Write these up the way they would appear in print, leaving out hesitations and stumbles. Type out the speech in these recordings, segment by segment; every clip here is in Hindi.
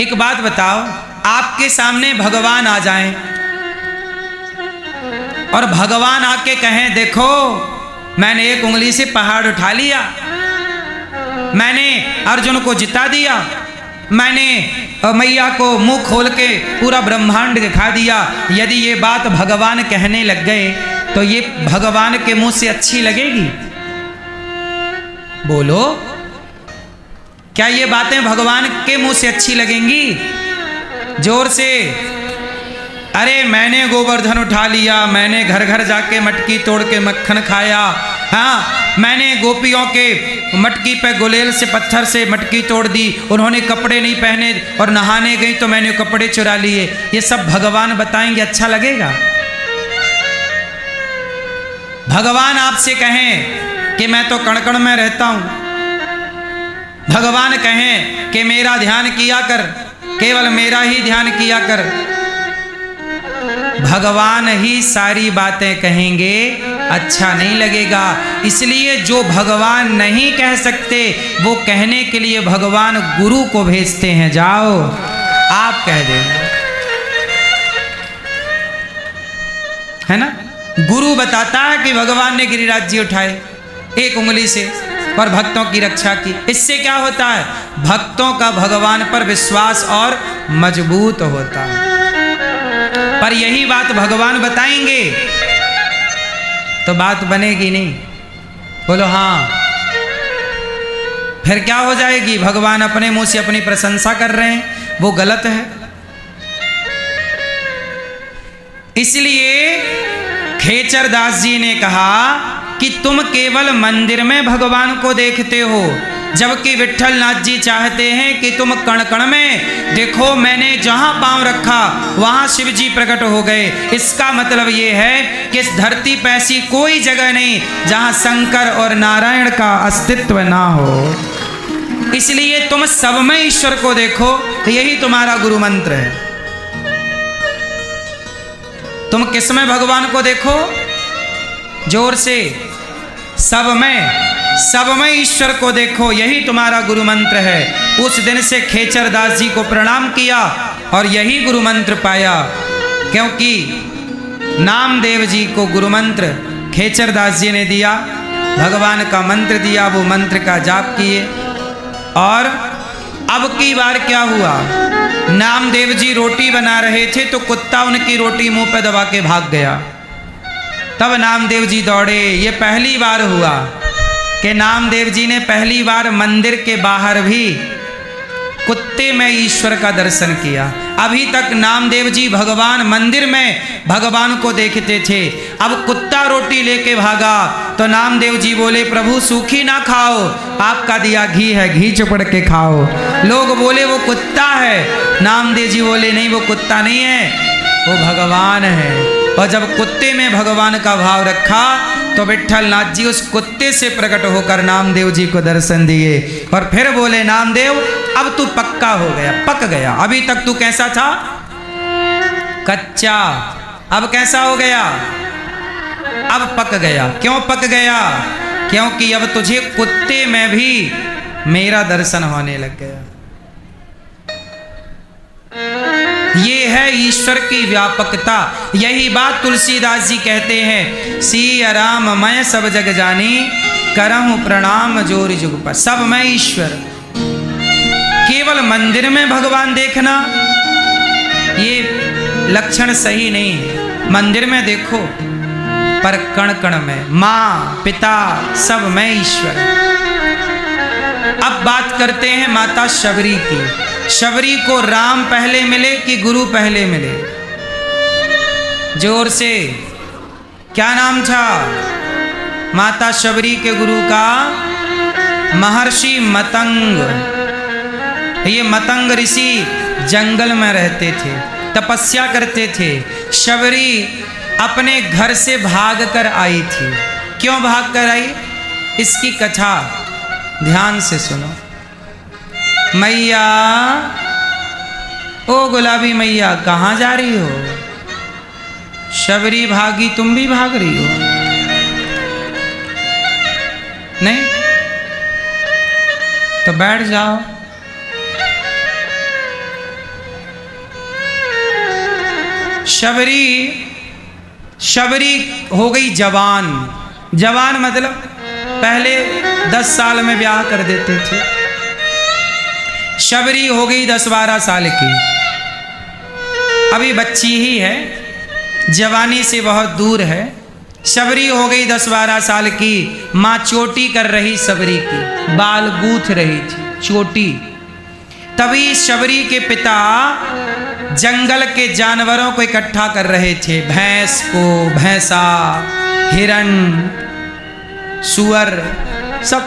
एक बात बताओ, आपके सामने भगवान आ जाएं और भगवान आके कहें देखो मैंने एक उंगली से पहाड़ उठा लिया, मैंने अर्जुन को जिता दिया, मैंने मैया को मुंह खोल के पूरा ब्रह्मांड दिखा दिया। यदि ये बात भगवान कहने लग गए तो ये भगवान के मुंह से अच्छी लगेगी? बोलो, क्या ये बातें भगवान के मुंह से अच्छी लगेंगी? जोर से। अरे मैंने गोवर्धन उठा लिया, मैंने घर घर जाके मटकी तोड़ के मक्खन खाया, हाँ मैंने गोपियों के मटकी पे गुलेल से पत्थर से मटकी तोड़ दी, उन्होंने कपड़े नहीं पहने और नहाने गई तो मैंने कपड़े चुरा लिए, ये सब भगवान बताएंगे, अच्छा लगेगा? भगवान आपसे कहें कि मैं तो कण कण में रहता हूं, भगवान कहें कि मेरा ध्यान किया कर, केवल मेरा ही ध्यान किया कर, भगवान ही सारी बातें कहेंगे, अच्छा नहीं लगेगा। इसलिए जो भगवान नहीं कह सकते वो कहने के लिए भगवान गुरु को भेजते हैं, जाओ आप कह दे, है ना? गुरु बताता है कि भगवान ने गिरिराज जी उठाए एक उंगली से और भक्तों की रक्षा की। इससे क्या होता है? भक्तों का भगवान पर विश्वास और मजबूत होता है। पर यही बात भगवान बताएंगे तो बात बनेगी नहीं। बोलो हाँ। फिर क्या हो जाएगी? भगवान अपने मुंह से अपनी प्रशंसा कर रहे हैं, वो गलत है। इसलिए खेचर दास जी ने कहा कि तुम केवल मंदिर में भगवान को देखते हो, जबकि विट्ठल नाथ जी चाहते हैं कि तुम कण कण में देखो। मैंने जहां पांव रखा वहां शिव जी प्रकट हो गए। इसका मतलब ये है कि इस धरती पर ऐसी कोई जगह नहीं जहां शंकर और नारायण का अस्तित्व ना हो। इसलिए तुम सब में ईश्वर को देखो, यही तुम्हारा गुरु मंत्र है। तुम किस में भगवान को देखो? जोर से, सब में ईश्वर को देखो, यही तुम्हारा गुरु मंत्र है। उस दिन से खेचर दास जी को प्रणाम किया और यही गुरु मंत्र पाया, क्योंकि नामदेव जी को गुरु मंत्र खेचर दास जी ने दिया, भगवान का मंत्र दिया, वो मंत्र का जाप किए। और अब की बार क्या हुआ? नामदेव जी रोटी बना रहे थे तो कुत्ता उनकी रोटी मुंह पे दबा के भाग गया। तब नामदेव जी दौड़े। ये पहली बार हुआ कि नामदेव जी ने पहली बार मंदिर के बाहर भी कुत्ते में ईश्वर का दर्शन किया। अभी तक नामदेव जी भगवान मंदिर में भगवान को देखते थे, अब कुत्ता रोटी लेके भागा तो नामदेव जी बोले प्रभु सूखी ना खाओ, आपका दिया घी है, घी चुपड़ के खाओ। लोग बोले वो कुत्ता है, नामदेव जी बोले नहीं वो कुत्ता नहीं है, वो भगवान है। और जब कुत्ते में भगवान का भाव रखा तो विट्ठल नाथ जी उस कुत्ते से प्रकट होकर नामदेव जी को दर्शन दिए और फिर बोले नामदेव अब तू पक्का हो गया, पक गया। अभी तक तू कैसा था? कच्चा। अब कैसा हो गया? अब पक गया। क्यों पक गया? क्योंकि अब तुझे कुत्ते में भी मेरा दर्शन होने लग गया। ये है ईश्वर की व्यापकता। यही बात तुलसीदास जी कहते हैं, सिया राम मैं सब जग जानी, करहूं प्रणाम जोरि जुग पर। सब में ईश्वर। केवल मंदिर में भगवान देखना ये लक्षण सही नहीं है। मंदिर में देखो पर कण कण में, माँ पिता सब में ईश्वर। अब बात करते हैं माता शबरी की। शबरी को राम पहले मिले कि गुरु पहले मिले? जोर से, क्या नाम था माता शबरी के गुरु का? महर्षि मतंग। ये मतंग ऋषि जंगल में रहते थे, तपस्या करते थे। शबरी अपने घर से भाग कर आई थी। क्यों भाग कर आई? इसकी कथा ध्यान से सुनो। मैया, ओ गुलाबी मैया कहाँ जा रही हो? शबरी भागी, तुम भी भाग रही हो? नहीं तो बैठ जाओ। शबरी हो गई जवान। जवान मतलब पहले 10 साल में ब्याह कर देते थे। शबरी हो गई 10-12 साल की, अभी बच्ची ही है, जवानी से बहुत दूर है। शबरी हो गई 10-12 साल की, माँ चोटी कर रही शबरी की, बाल गूंथ रही थी चोटी। तभी शबरी के पिता जंगल के जानवरों को इकट्ठा कर रहे थे, भैंस को, भैंसा, हिरण, सुअर, सब।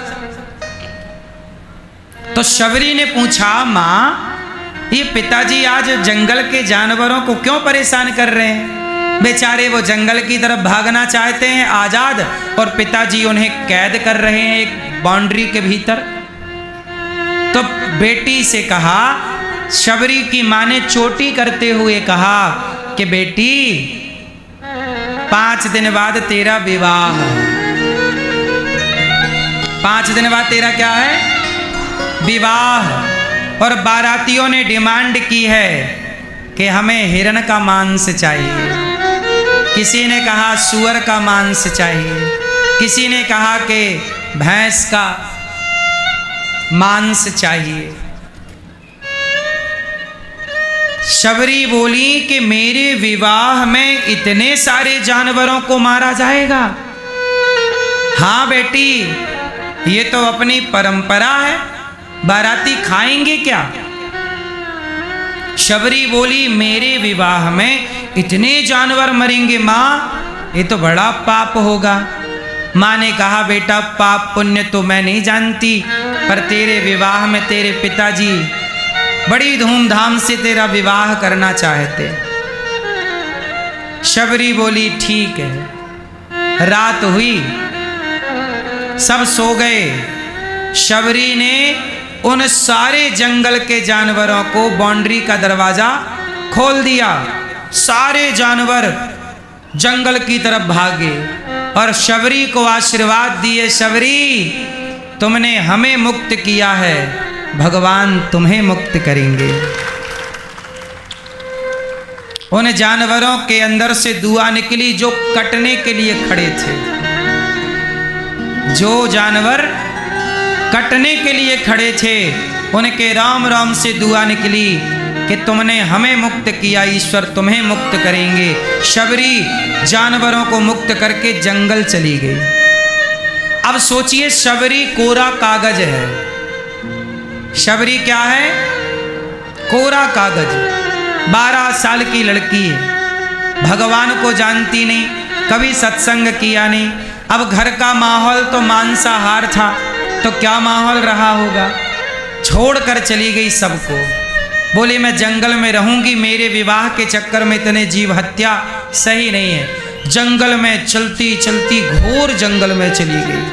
तो शबरी ने पूछा, माँ ये पिताजी आज जंगल के जानवरों को क्यों परेशान कर रहे हैं? बेचारे वो जंगल की तरफ भागना चाहते हैं आजाद, और पिताजी उन्हें कैद कर रहे हैं एक बाउंड्री के भीतर। तो बेटी से कहा, शबरी की माँ ने चोटी करते हुए कहा कि बेटी 5 दिन बाद तेरा विवाह। 5 दिन बाद तेरा क्या है? विवाह। और बारातियों ने डिमांड की है कि हमें हिरण का मांस चाहिए, किसी ने कहा सुअर का मांस चाहिए, किसी ने कहा कि भैंस का मांस चाहिए। शबरी बोली कि मेरे विवाह में इतने सारे जानवरों को मारा जाएगा? हाँ बेटी, ये तो अपनी परंपरा है, बाराती खाएंगे क्या? शबरी बोली मेरे विवाह में इतने जानवर मरेंगे माँ, ये तो बड़ा पाप होगा। माँ ने कहा, बेटा पाप पुण्य तो मैं नहीं जानती, पर तेरे विवाह में तेरे पिताजी बड़ी धूमधाम से तेरा विवाह करना चाहते। शबरी बोली ठीक है। रात हुई, सब सो गए। शबरी ने उन सारे जंगल के जानवरों को बाउंड्री का दरवाजा खोल दिया। सारे जानवर जंगल की तरफ भागे और शबरी को आशीर्वाद दिए, शबरी तुमने हमें मुक्त किया है, भगवान तुम्हें मुक्त करेंगे। उन जानवरों के अंदर से दुआ निकली जो कटने के लिए खड़े थे। जो जानवर कटने के लिए खड़े थे उनके राम राम से दुआ निकली कि तुमने हमें मुक्त किया, ईश्वर तुम्हें मुक्त करेंगे। शबरी जानवरों को मुक्त करके जंगल चली गई। अब सोचिए, शबरी कोरा कागज है। शबरी क्या है? कोरा कागज। 12 साल की लड़की है, भगवान को जानती नहीं, कभी सत्संग किया नहीं। अब घर का माहौल तो मांसाहार था, तो क्या माहौल रहा होगा। छोड़कर चली गई सबको, बोली मैं जंगल में रहूंगी, मेरे विवाह के चक्कर में इतने जीव हत्या सही नहीं है। जंगल में चलती चलती घोर जंगल में चली गई,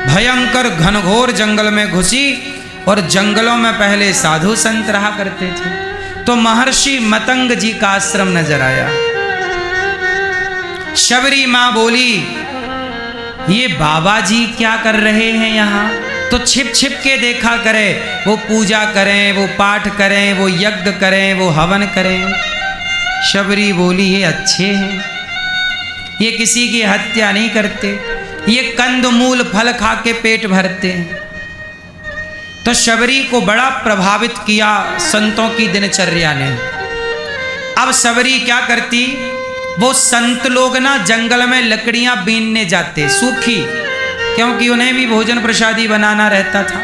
भयंकर घनघोर जंगल में घुसी। और जंगलों में पहले साधु संत रहा करते थे, तो महर्षि मतंग जी का आश्रम नजर आया। शबरी माँ बोली ये बाबा जी क्या कर रहे हैं यहाँ? तो छिप छिप के देखा करे, वो पूजा करें, वो पाठ करें, वो यज्ञ करें, वो हवन करें। शबरी बोली ये अच्छे हैं, ये किसी की हत्या नहीं करते, ये कंद मूल फल खा के पेट भरते हैं। तो शबरी को बड़ा प्रभावित किया संतों की दिनचर्या ने। अब शबरी क्या करती, वो संत लोग ना जंगल में लकड़ियां बीनने जाते सूखी, क्योंकि उन्हें भी भोजन प्रसादी बनाना रहता था,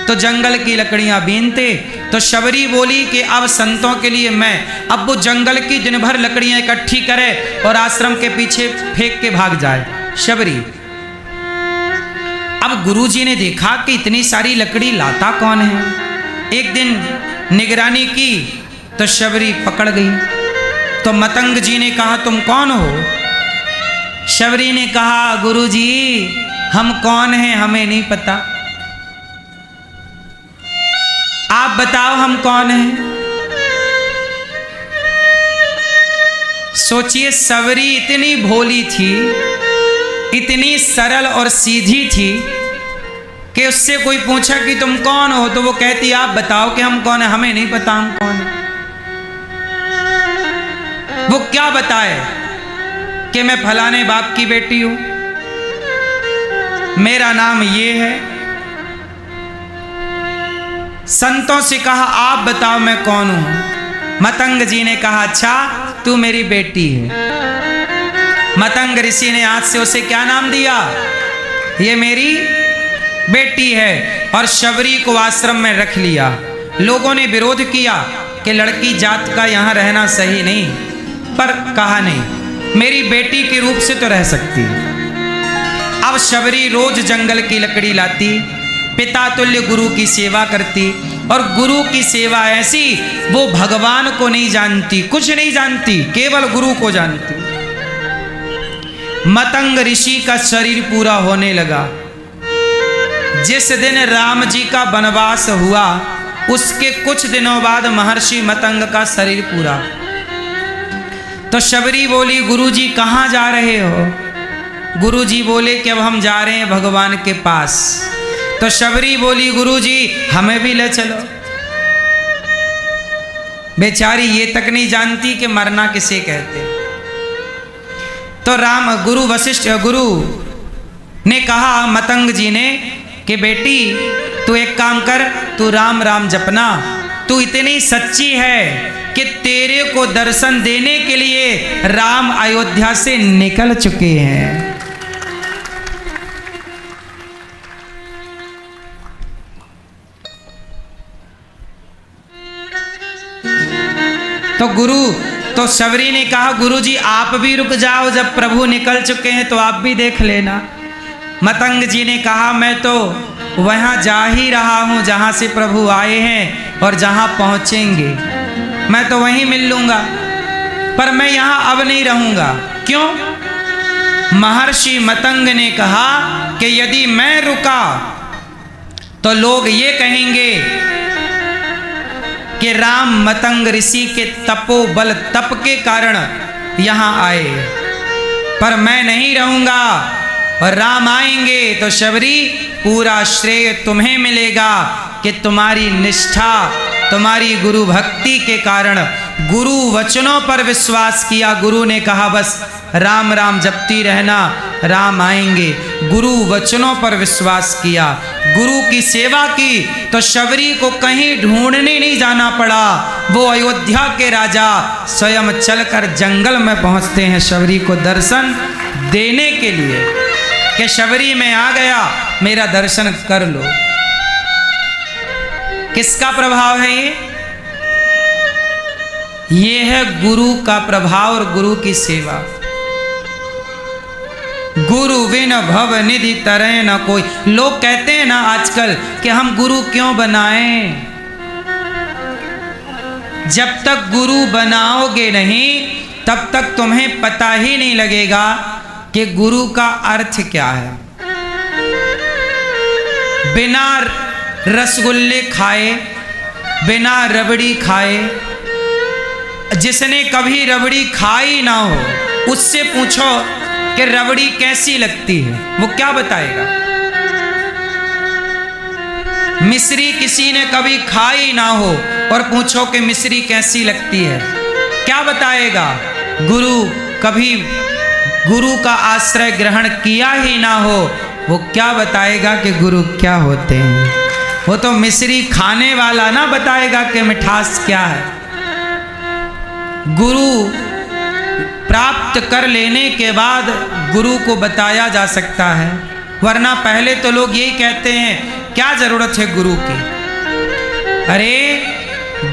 तो जंगल की लकड़ियां बीनते। तो शबरी बोली कि अब संतों के लिए मैं, अब वो जंगल की दिन भर लकड़ियां इकट्ठी करे और आश्रम के पीछे फेंक के भाग जाए शबरी। अब गुरुजी ने देखा कि इतनी सारी लकड़ी लाता कौन है। एक दिन निगरानी की तो शबरी पकड़ गई। तो मतंग जी ने कहा तुम कौन हो? शबरी ने कहा गुरुजी हम कौन हैं हमें नहीं पता, आप बताओ हम कौन हैं। सोचिए, शबरी इतनी भोली थी, इतनी सरल और सीधी थी कि उससे कोई पूछा कि तुम कौन हो तो वो कहती आप बताओ कि हम कौन है, हमें नहीं पता हम कौन है। क्या बताए कि मैं फलाने बाप की बेटी हूं, मेरा नाम ये है। संतों से कहा आप बताओ मैं कौन हूं। मतंग जी ने कहा अच्छा तू मेरी बेटी है। मतंग ऋषि ने आज से उसे क्या नाम दिया, ये मेरी बेटी है। और शबरी को आश्रम में रख लिया। लोगों ने विरोध किया कि लड़की जात का यहाँ रहना सही नहीं, पर कहा नहीं मेरी बेटी के रूप से तो रह सकती है। अब शबरी रोज जंगल की लकड़ी लाती, पिता तुल्य गुरु की सेवा करती। और गुरु की सेवा ऐसी, वो भगवान को नहीं जानती, कुछ नहीं जानती, केवल गुरु को जानती। मतंग ऋषि का शरीर पूरा होने लगा। जिस दिन राम जी का वनवास हुआ उसके कुछ दिनों बाद महर्षि मतंग का शरीर पूरा। तो शबरी बोली गुरुजी कहाँ जा रहे हो। गुरुजी बोले कि अब हम जा रहे हैं भगवान के पास। तो शबरी बोली गुरुजी हमें भी ले चलो। बेचारी ये तक नहीं जानती कि मरना किसे कहते। तो गुरु ने कहा मतंग जी ने कि बेटी तू एक काम कर, तू राम राम जपना। तू इतनी सच्ची है कि तेरे को दर्शन देने के लिए राम अयोध्या से निकल चुके हैं। तो शबरी ने कहा गुरुजी आप भी रुक जाओ, जब प्रभु निकल चुके हैं तो आप भी देख लेना। मतंग जी ने कहा मैं तो वहां जा ही रहा हूं जहां से प्रभु आए हैं, और जहां पहुंचेंगे मैं तो वहीं मिल लूंगा, पर मैं यहां अब नहीं रहूंगा। क्यों? महर्षि मतंग ने कहा कि यदि मैं रुका तो लोग ये कहेंगे कि राम मतंग ऋषि के तपोबल तप के कारण यहां आए, पर मैं नहीं रहूंगा। और राम आएंगे तो शबरी पूरा श्रेय तुम्हें मिलेगा कि तुम्हारी निष्ठा, तुम्हारी गुरु भक्ति के कारण गुरु वचनों पर विश्वास किया। गुरु ने कहा बस राम राम जपती रहना, राम आएंगे। गुरु वचनों पर विश्वास किया, गुरु की सेवा की, तो शबरी को कहीं ढूंढने नहीं जाना पड़ा। वो अयोध्या के राजा स्वयं चलकर जंगल में पहुंचते हैं शबरी को दर्शन देने के लिए कि शबरी मैं आ गया, मेरा दर्शन कर लो। किसका प्रभाव है ये है गुरु का प्रभाव और गुरु की सेवा। गुरु बिन भव निधि तरह न कोई। लोग कहते हैं ना आजकल कि हम गुरु क्यों बनाएं। जब तक गुरु बनाओगे नहीं तब तक तुम्हें पता ही नहीं लगेगा कि गुरु का अर्थ क्या है। बिना रसगुल्ले खाए, बिना रबड़ी खाए, जिसने कभी रबड़ी खाई ना हो उससे पूछो कि रबड़ी कैसी लगती है, वो क्या बताएगा। मिश्री किसी ने कभी खाई ना हो और पूछो कि मिश्री कैसी लगती है, क्या बताएगा। गुरु का आश्रय ग्रहण किया ही ना हो, वो क्या बताएगा कि गुरु क्या होते हैं। वो तो मिश्री खाने वाला ना बताएगा कि मिठास क्या है। गुरु प्राप्त कर लेने के बाद गुरु को बताया जा सकता है, वरना पहले तो लोग यही कहते हैं क्या जरूरत है गुरु की। अरे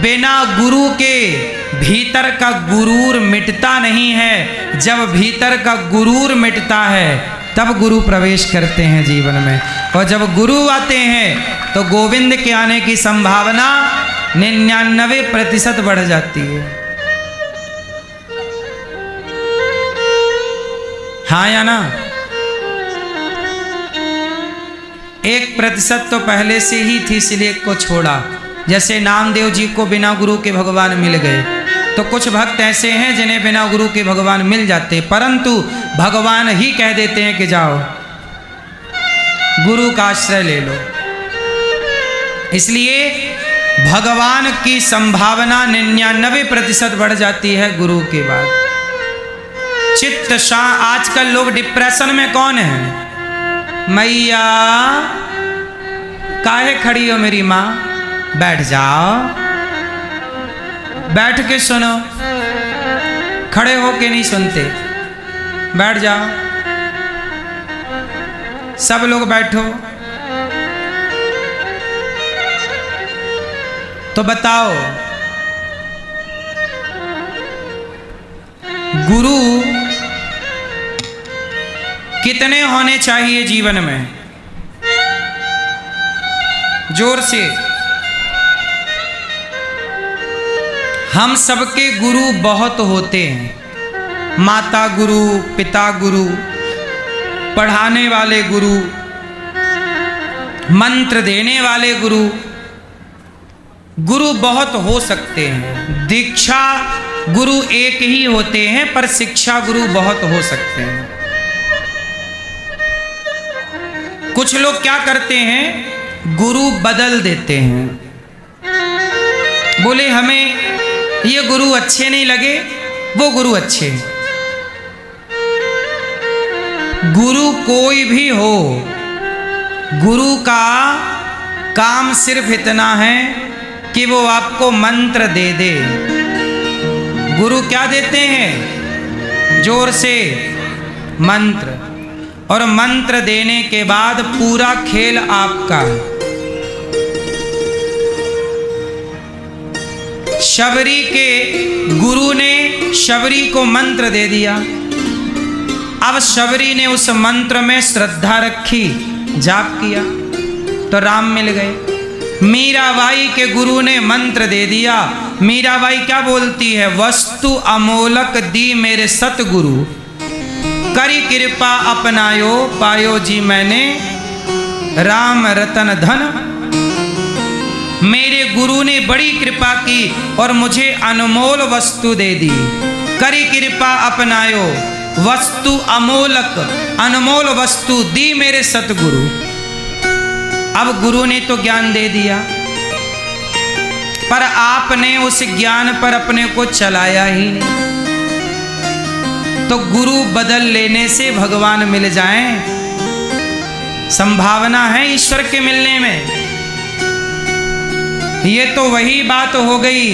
बिना गुरु के भीतर का गुरूर मिटता नहीं है। जब भीतर का गुरूर मिटता है तब गुरु प्रवेश करते हैं जीवन में, और जब गुरु आते हैं तो गोविंद के आने की संभावना 99% बढ़ जाती है। हाँ या ना? 1% तो पहले से ही थी, इसलिए को छोड़ा। जैसे नामदेव जी को बिना गुरु के भगवान मिल गए, तो कुछ भक्त ऐसे हैं जिन्हें बिना गुरु के भगवान मिल जाते, परंतु भगवान ही कह देते हैं कि जाओ गुरु का आश्रय ले लो। इसलिए भगवान की संभावना 99% बढ़ जाती है गुरु के बाद। चित्त शांत। आजकल लोग डिप्रेशन में कौन है? मैया काहे खड़ी हो मेरी माँ? बैठ जाओ, बैठ के सुनो। खड़े होके नहीं सुनते, बैठ जाओ। सब लोग बैठो। तो बताओ, गुरु कितने होने चाहिए जीवन में? जोर से। हम सबके गुरु बहुत होते हैं। माता गुरु, पिता गुरु, पढ़ाने वाले गुरु, मंत्र देने वाले गुरु, गुरु बहुत हो सकते हैं। दीक्षा गुरु एक ही होते हैं, पर शिक्षा गुरु बहुत हो सकते हैं। कुछ लोग क्या करते हैं, गुरु बदल देते हैं। बोले हमें ये गुरु अच्छे नहीं लगे, वो गुरु अच्छे। गुरु कोई भी हो, गुरु का काम सिर्फ इतना है कि वो आपको मंत्र दे दे। गुरु क्या देते हैं? जोर से, मंत्र। और मंत्र देने के बाद पूरा खेल आपका। शबरी के गुरु ने शबरी को मंत्र दे दिया। अब शबरी ने उस मंत्र में श्रद्धा रखी, जाप किया, तो राम मिल गए। मीराबाई के गुरु ने मंत्र दे दिया। मीराबाई क्या बोलती है? वस्तु अमोलक दी मेरे सतगुरु, करी कृपा अपनायो पायो जी मैंने राम रतन धन। मेरे गुरु ने बड़ी कृपा की और मुझे अनमोल वस्तु दे दी। करी कृपा अपनायो, वस्तु अमोलक, अनमोल वस्तु दी मेरे सतगुरु। अब गुरु ने तो ज्ञान दे दिया, पर आपने उस ज्ञान पर अपने को चलाया ही नहीं। तो गुरु बदल लेने से भगवान मिल जाएं, संभावना है ईश्वर के मिलने में। ये तो वही बात हो गई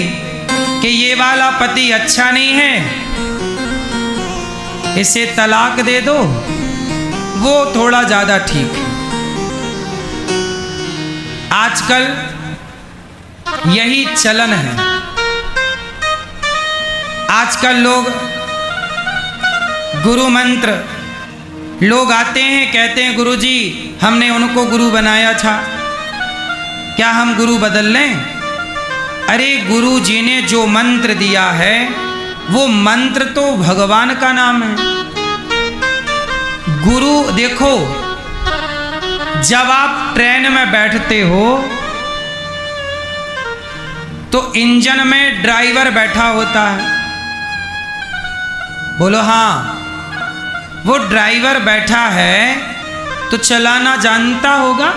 कि ये वाला पति अच्छा नहीं है, इसे तलाक दे दो, वो थोड़ा ज्यादा ठीक है। आजकल यही चलन है। आजकल लोग गुरु मंत्र, लोग आते हैं कहते हैं गुरुजी हमने उनको गुरु बनाया था, क्या हम गुरु बदल लें? अरे गुरु जी ने जो मंत्र दिया है वो मंत्र तो भगवान का नाम है। गुरु देखो, जब आप ट्रेन में बैठते हो तो इंजन में ड्राइवर बैठा होता है। बोलो हाँ, वो ड्राइवर बैठा है तो चलाना जानता होगा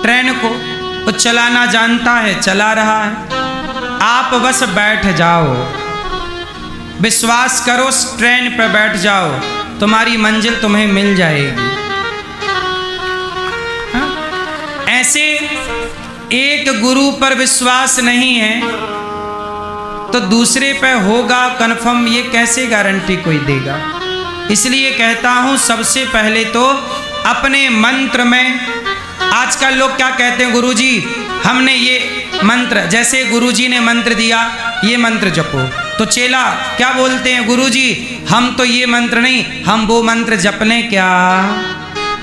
ट्रेन को, वो चलाना जानता है, चला रहा है। आप बस बैठ जाओ, विश्वास करो, ट्रेन पर बैठ जाओ, तुम्हारी मंजिल तुम्हें मिल जाएगी। हाँ? ऐसे एक गुरु पर विश्वास नहीं है तो दूसरे पे होगा कन्फर्म, ये कैसे गारंटी कोई देगा? इसलिए कहता हूं सबसे पहले तो अपने मंत्र में। आजकल लोग क्या कहते हैं, गुरुजी हमने ये मंत्र, जैसे गुरुजी ने मंत्र दिया ये मंत्र जपो, तो चेला क्या बोलते हैं, गुरुजी हम तो ये मंत्र नहीं, हम वो मंत्र जप लें क्या?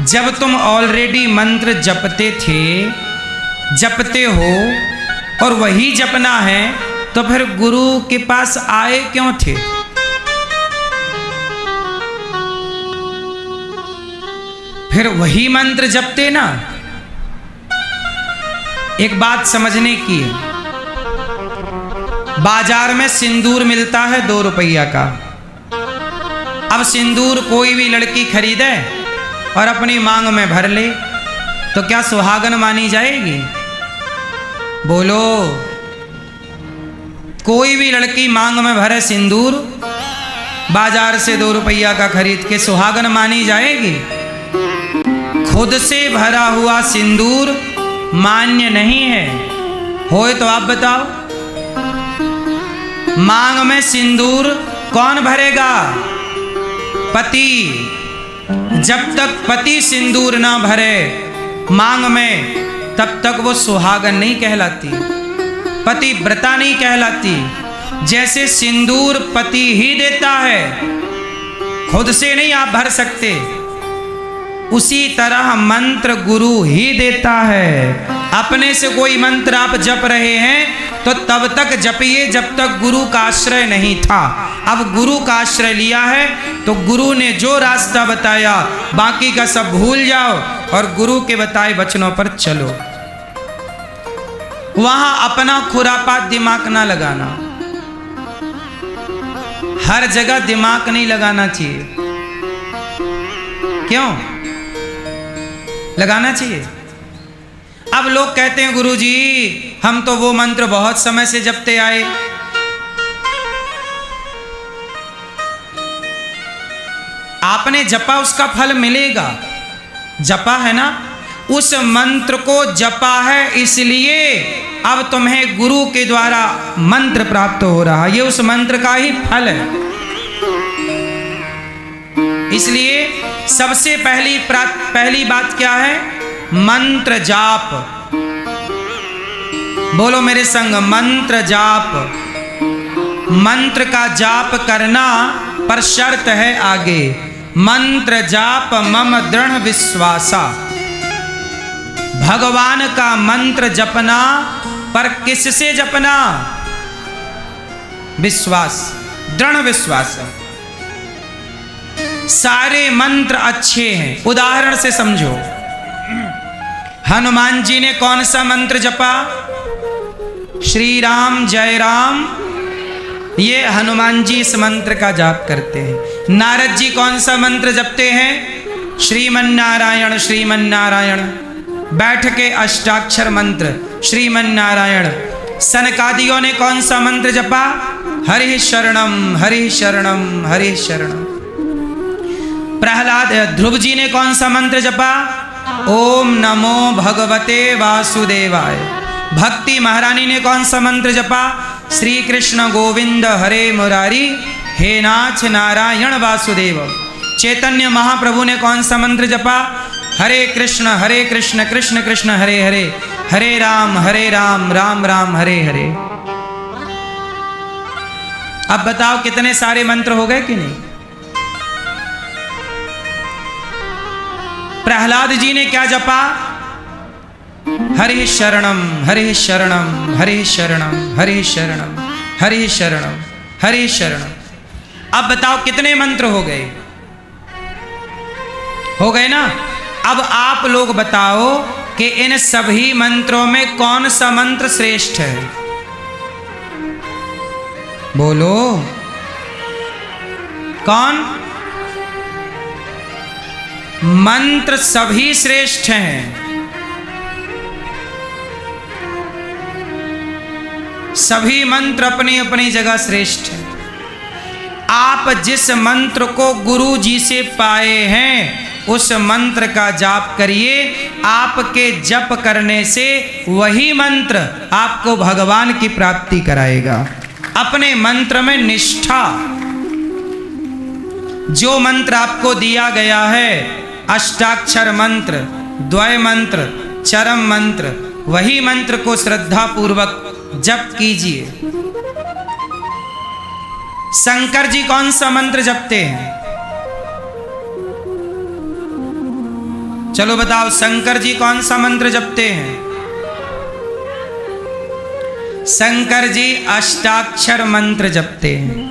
जब तुम ऑलरेडी मंत्र जपते थे, जपते हो और वही जपना है तो फिर गुरु के पास आए क्यों थे? फिर वही मंत्र जपते ना। एक बात समझने की है, बाजार में सिंदूर मिलता है 2 रुपया का। अब सिंदूर कोई भी लड़की खरीदे और अपनी मांग में भर ले तो क्या सुहागन मानी जाएगी? बोलो, कोई भी लड़की मांग में भरे सिंदूर बाजार से 2 रुपया का खरीद के सुहागन मानी जाएगी? खुद से भरा हुआ सिंदूर मान्य नहीं है। होए तो आप बताओ, मांग में सिंदूर कौन भरेगा? पति। जब तक पति सिंदूर ना भरे मांग में, तब तक वो सुहागन नहीं कहलाती, पतिव्रता नहीं कहलाती। जैसे सिंदूर पति ही देता है, खुद से नहीं आप भर सकते, उसी तरह मंत्र गुरु ही देता है। अपने से कोई मंत्र आप जप रहे हैं तो तब तक जपिए जब तक गुरु का आश्रय नहीं था। अब गुरु का आश्रय लिया है तो गुरु ने जो रास्ता बताया बाकी का सब भूल जाओ और गुरु के बताए वचनों पर चलो। वहां अपना खुरापात दिमाग ना लगाना, हर जगह दिमाग नहीं लगाना चाहिए। क्यों लगाना चाहिए? अब लोग कहते हैं गुरुजी हम तो वो मंत्र बहुत समय से जपते आए। आपने जपा उसका फल मिलेगा, जपा है ना, उस मंत्र को जपा है इसलिए अब तुम्हें गुरु के द्वारा मंत्र प्राप्त हो रहा, ये उस मंत्र का ही फल है। इसलिए सबसे पहली बात क्या है? मंत्र जाप। बोलो मेरे संग, मंत्र जाप। मंत्र का जाप करना पर शर्त है आगे, मंत्र जाप मम दृढ़ विश्वासा। भगवान का मंत्र जपना पर किससे जपना? विश्वास, दृढ़ विश्वास। सारे मंत्र अच्छे हैं। उदाहरण से समझो, हनुमान जी ने कौन सा मंत्र जपा? श्री राम जय राम, ये हनुमान जी इस मंत्र का जाप करते हैं। नारद जी कौन सा मंत्र जपते हैं? श्रीमन्नारायण श्रीमन्नारायण, बैठ के अष्टाक्षर मंत्र श्रीमन्नारायण। सनकादियों ने कौन सा मंत्र जपा? हरि शरणम हरि शरणम हरि शरणम। प्रहलाद ध्रुव जी ने कौन सा मंत्र जपा? ओम नमो भगवते वासुदेवाय। भक्ति महारानी ने कौन सा मंत्र जपा? श्री कृष्ण गोविंद हरे मुरारी, हे नाथ नारायण वासुदेव। चैतन्य महाप्रभु ने कौन सा मंत्र जपा? हरे कृष्ण कृष्ण कृष्ण हरे हरे, हरे राम राम राम हरे हरे। अब बताओ कितने सारे मंत्र हो गए कि नहीं? प्रहलाद जी ने क्या जपा? हरि शरणम हरि शरणम हरि शरणम हरि शरणम हरि शरणम हरि शरणम। अब बताओ कितने मंत्र हो गए? हो गए ना? अब आप लोग बताओ कि इन सभी मंत्रों में कौन सा मंत्र श्रेष्ठ है? बोलो कौन? मंत्र सभी श्रेष्ठ हैं, सभी मंत्र अपनी अपनी जगह श्रेष्ठ हैं। आप जिस मंत्र को गुरु जी से पाए हैं उस मंत्र का जाप करिए। आपके जप करने से वही मंत्र आपको भगवान की प्राप्ति कराएगा। अपने मंत्र में निष्ठा, जो मंत्र आपको दिया गया है, अष्टाक्षर मंत्र, द्वय मंत्र, चरम मंत्र, वही मंत्र को श्रद्धा पूर्वक जप कीजिए। शंकर जी कौन सा मंत्र जपते हैं? चलो बताओ, शंकर जी कौन सा मंत्र जपते हैं? शंकर जी अष्टाक्षर मंत्र जपते हैं।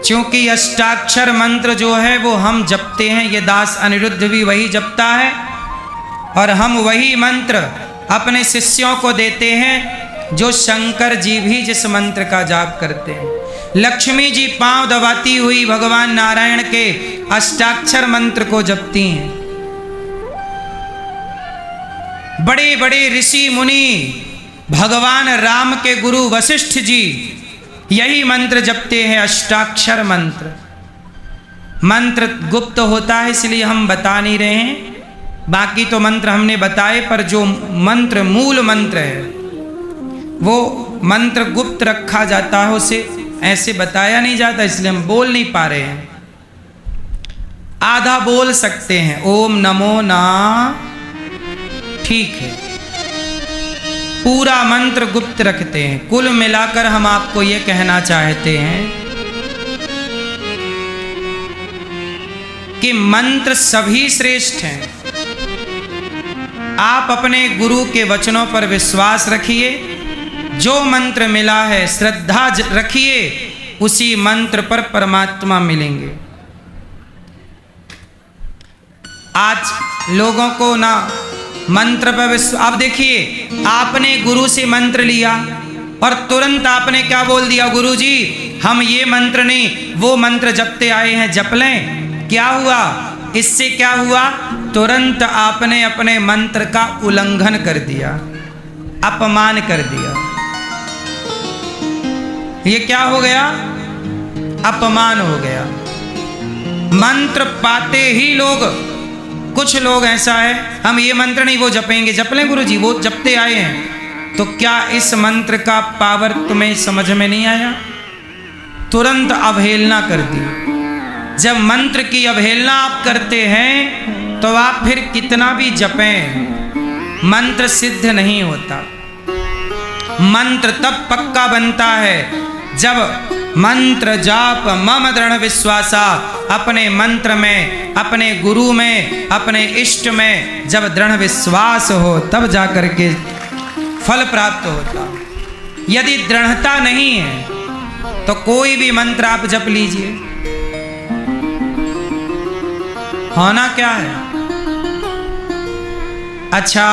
क्योंकि अष्टाक्षर मंत्र जो है वो हम जपते हैं, ये दास अनिरुद्ध भी वही जपता है और हम वही मंत्र अपने शिष्यों को देते हैं जो शंकर जी भी जिस मंत्र का जाप करते हैं। लक्ष्मी जी पांव दबाती हुई भगवान नारायण के अष्टाक्षर मंत्र को जपती हैं। बड़े बड़े ऋषि मुनि, भगवान राम के गुरु वशिष्ठ जी यही मंत्र जपते हैं, अष्टाक्षर मंत्र। मंत्र गुप्त होता है इसलिए हम बता नहीं रहे हैं, बाकी तो मंत्र हमने बताए, पर जो मंत्र मूल मंत्र है वो मंत्र गुप्त रखा जाता है, उसे ऐसे बताया नहीं जाता, इसलिए हम बोल नहीं पा रहे हैं। आधा बोल सकते हैं, ओम नमो ना, ठीक है। पूरा मंत्र गुप्त रखते हैं। कुल मिलाकर हम आपको ये कहना चाहते हैं कि मंत्र सभी श्रेष्ठ हैं। आप अपने गुरु के वचनों पर विश्वास रखिए, जो मंत्र मिला है श्रद्धा रखिए, उसी मंत्र पर परमात्मा मिलेंगे। आज लोगों को ना मंत्र पर विश्वास, अब देखिए आपने गुरु से मंत्र लिया और तुरंत आपने क्या बोल दिया, गुरु जी हम ये मंत्र नहीं वो मंत्र जपते आए हैं, जप लें। क्या हुआ इससे, क्या हुआ, तुरंत आपने अपने मंत्र का उल्लंघन कर दिया, अपमान कर दिया। ये क्या हो गया, अपमान हो गया। मंत्र पाते ही लोग, कुछ लोग ऐसा है हम ये मंत्र नहीं वो जपेंगे, जप लें गुरु जी वो जपते आए हैं। तो क्या इस मंत्र का पावर तुम्हें समझ में नहीं आया, तुरंत अवहेलना कर दी। जब मंत्र की अवहेलना आप करते हैं तो आप फिर कितना भी जपें मंत्र सिद्ध नहीं होता। मंत्र तब पक्का बनता है जब मंत्र जाप मम दृढ़ विश्वासा, अपने मंत्र में, अपने गुरु में, अपने इष्ट में जब दृढ़ विश्वास हो तब जाकर के फल प्राप्त होता। यदि दृढ़ता नहीं है तो कोई भी मंत्र आप जप लीजिए, होना क्या है। अच्छा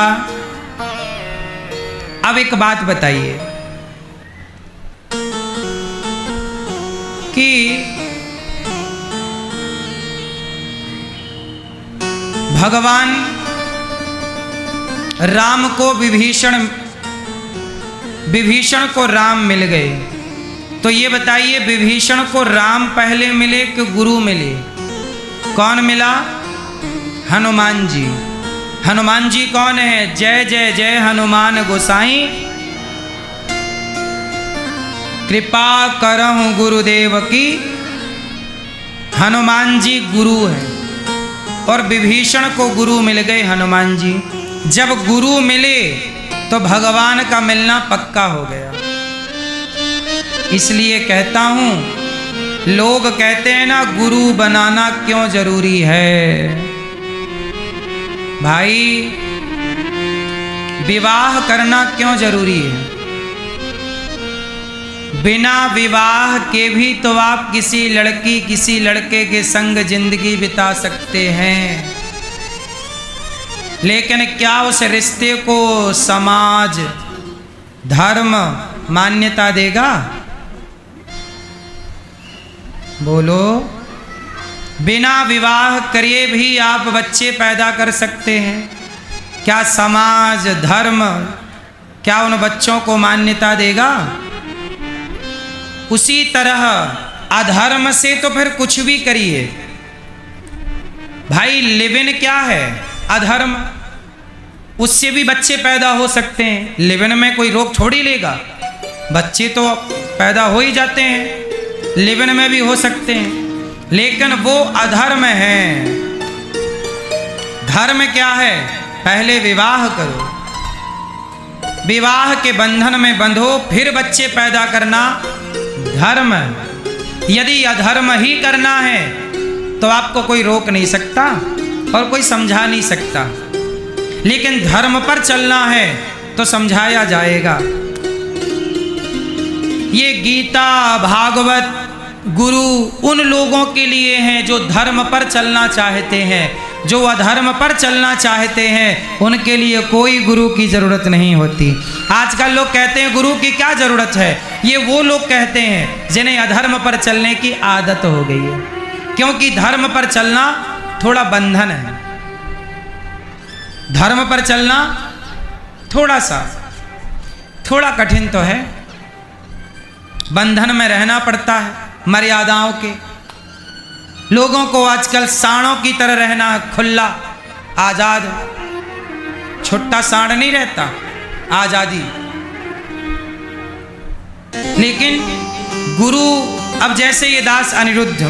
अब एक बात बताइए कि भगवान राम को विभीषण को राम मिल गए, तो ये बताइए विभीषण को राम पहले मिले कि गुरु मिले, कौन मिला, हनुमान जी। हनुमान जी कौन है, जय जय जय हनुमान गोसाई, कृपा करहु गुरुदेव की। हनुमान जी गुरु हैं और विभीषण को गुरु मिल गए हनुमान जी। जब गुरु मिले तो भगवान का मिलना पक्का हो गया। इसलिए कहता हूं, लोग कहते हैं ना गुरु बनाना क्यों जरूरी है। भाई विवाह करना क्यों जरूरी है। बिना विवाह के भी तो आप किसी लड़की किसी लड़के के संग जिंदगी बिता सकते हैं, लेकिन क्या उस रिश्ते को समाज धर्म मान्यता देगा, बोलो। बिना विवाह करे भी आप बच्चे पैदा कर सकते हैं, क्या समाज धर्म क्या उन बच्चों को मान्यता देगा। उसी तरह अधर्म से तो फिर कुछ भी करिए भाई, लिव इन क्या है, अधर्म, उससे भी बच्चे पैदा हो सकते हैं। लिव इन में कोई रोक छोड़ ही लेगा, बच्चे तो पैदा हो ही जाते हैं, लिव इन में भी हो सकते हैं, लेकिन वो अधर्म है। धर्म क्या है, पहले विवाह करो, विवाह के बंधन में बंधो, फिर बच्चे पैदा करना धर्म है। यदि अधर्म ही करना है तो आपको कोई रोक नहीं सकता और कोई समझा नहीं सकता, लेकिन धर्म पर चलना है तो समझाया जाएगा। ये गीता भागवत गुरु उन लोगों के लिए हैं जो धर्म पर चलना चाहते हैं, जो अधर्म पर चलना चाहते हैं उनके लिए कोई गुरु की जरूरत नहीं होती। आजकल लोग कहते हैं गुरु की क्या जरूरत है, ये वो लोग कहते हैं जिन्हें अधर्म पर चलने की आदत हो गई है, क्योंकि धर्म पर चलना थोड़ा बंधन है। धर्म पर चलना थोड़ा कठिन तो है। बंधन में रहना पड़ता है मर्यादाओं के। लोगों को आजकल सांडों की तरह रहना है, खुला आजाद, छुट्टा सांड नहीं रहता, आजादी। लेकिन गुरु, अब जैसे ये दास अनिरुद्ध,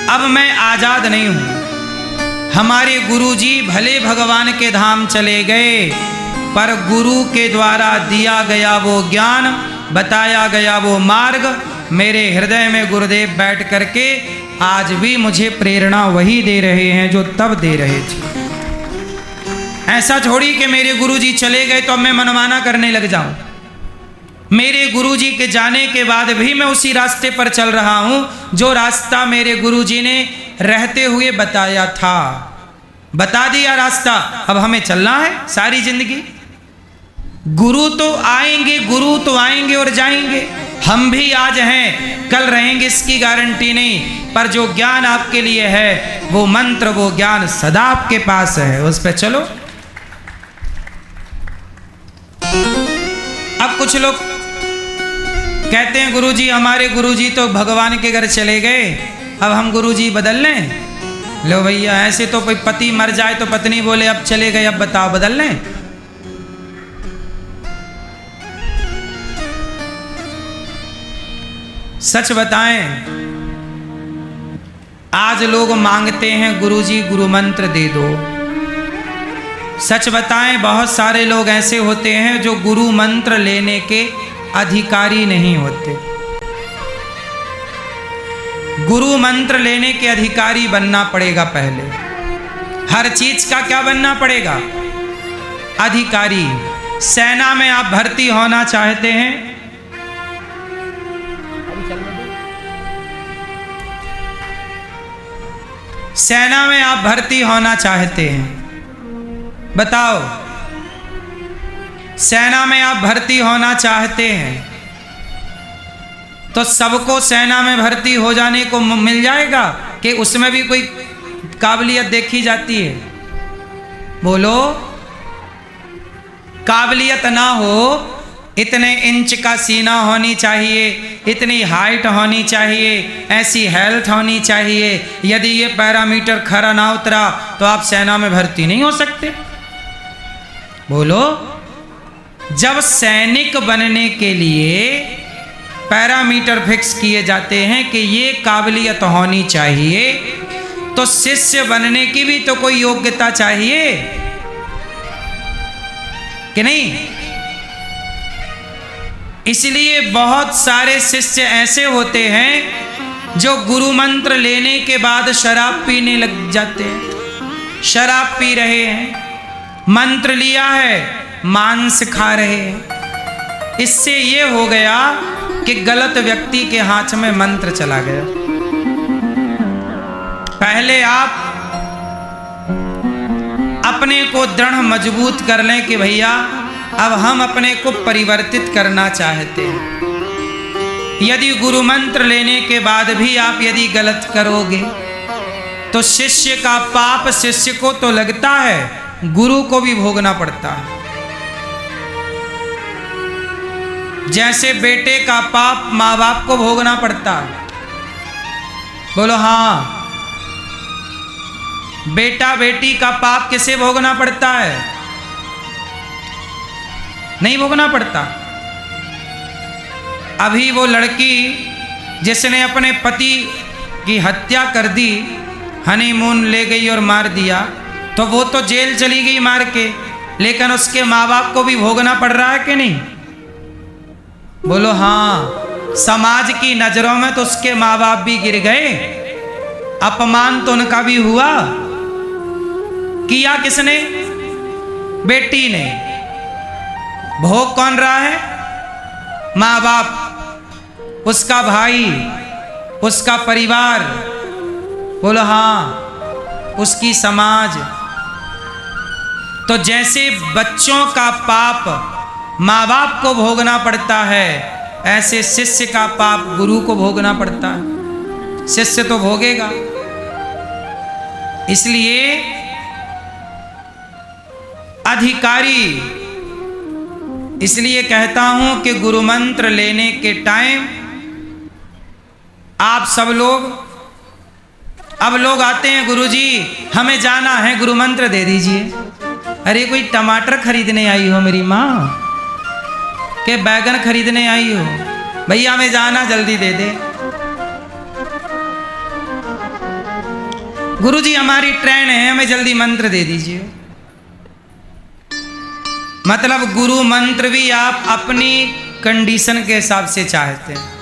अब मैं आजाद नहीं हूं। हमारे गुरुजी भले भगवान के धाम चले गए, पर गुरु के द्वारा दिया गया वो ज्ञान, बताया गया वो मार्ग मेरे हृदय में गुरुदेव बैठ करके आज भी मुझे प्रेरणा वही दे रहे हैं जो तब दे रहे थे। ऐसा छोड़ी कि मेरे गुरुजी चले गए तो अब मैं मनमाना करने लग जाऊं। मेरे गुरुजी के जाने के बाद भी मैं उसी रास्ते पर चल रहा हूं जो रास्ता मेरे गुरुजी ने रहते हुए बताया था। बता दिया रास्ता, अब हमें चलना है सारी जिंदगी। गुरु तो आएंगे और जाएंगे। हम भी आज हैं, कल रहेंगे इसकी गारंटी नहीं, पर जो ज्ञान आपके लिए है वो मंत्र, वो ज्ञान सदा आपके पास है, उस पे चलो। अब कुछ लोग कहते हैं गुरुजी, हमारे गुरुजी तो भगवान के घर चले गए, अब हम गुरुजी बदल लें। लो भैया, ऐसे तो कोई पति मर जाए तो पत्नी बोले अब चले गए, अब बताओ बदल लें। सच बताएं, आज लोग मांगते हैं गुरुजी गुरु मंत्र दे दो। सच बताएं, बहुत सारे लोग ऐसे होते हैं जो गुरु मंत्र लेने के अधिकारी नहीं होते। गुरु मंत्र लेने के अधिकारी बनना पड़ेगा पहले। हर चीज का क्या बनना पड़ेगा? अधिकारी। सेना में आप भर्ती होना चाहते हैं, सेना में आप भर्ती होना चाहते हैं, बताओ, सेना में आप भर्ती होना चाहते हैं तो सबको सेना में भर्ती हो जाने को मिल जाएगा कि उसमें भी कोई काबिलियत देखी जाती है? बोलो। काबिलियत ना हो, इतने इंच का सीना होनी चाहिए, इतनी हाइट होनी चाहिए, ऐसी हेल्थ होनी चाहिए। यदि ये पैरामीटर खरा ना उतरा तो आप सेना में भर्ती नहीं हो सकते। बोलो। जब सैनिक बनने के लिए पैरामीटर फिक्स किए जाते हैं कि ये काबिलियत होनी चाहिए, तो शिष्य बनने की भी तो कोई योग्यता चाहिए कि नहीं? इसलिए बहुत सारे शिष्य ऐसे होते हैं जो गुरु मंत्र लेने के बाद शराब पीने लग जाते हैं। शराब पी रहे हैं, मंत्र लिया है, मांस खा रहे हैं। इससे ये हो गया कि गलत व्यक्ति के हाथ में मंत्र चला गया। पहले आप अपने को दृढ़ मजबूत कर लें कि भैया अब हम अपने को परिवर्तित करना चाहते हैं। यदि गुरु मंत्र लेने के बाद भी आप यदि गलत करोगे तो शिष्य का पाप शिष्य को तो लगता है, गुरु को भी भोगना पड़ता है। जैसे बेटे का पाप माँ बाप को भोगना पड़ता है। बोलो हाँ। बेटा बेटी का पाप किसे भोगना पड़ता है? नहीं भोगना पड़ता। अभी वो लड़की जिसने अपने पति की हत्या कर दी, हनीमून ले गई और मार दिया, तो वो तो जेल चली गई मार के, लेकिन उसके माँ बाप को भी भोगना पड़ रहा है कि नहीं? बोलो हाँ। समाज की नजरों में तो उसके माँ बाप भी गिर गए, अपमान तो उनका भी हुआ। किया किसने? बेटी ने। भोग कौन रहा है? माँ बाप, उसका भाई, उसका परिवार। बोलो हाँ, उसकी समाज। तो जैसे बच्चों का पाप माँ बाप को भोगना पड़ता है, ऐसे शिष्य का पाप गुरु को भोगना पड़ता है। शिष्य तो भोगेगा। इसलिए अधिकारी इसलिए कहता हूं कि गुरु मंत्र लेने के टाइम आप सब लोग, अब लोग आते हैं, गुरुजी हमें जाना है, गुरु मंत्र दे दीजिए। अरे कोई टमाटर खरीदने आई हो मेरी माँ, के बैगन खरीदने आई हो, भैया हमें जाना, जल्दी दे दे। गुरुजी हमारी ट्रेन है, हमें जल्दी मंत्र दे दीजिए। मतलब गुरु मंत्र भी आप अपनी कंडीशन के हिसाब से चाहते हैं।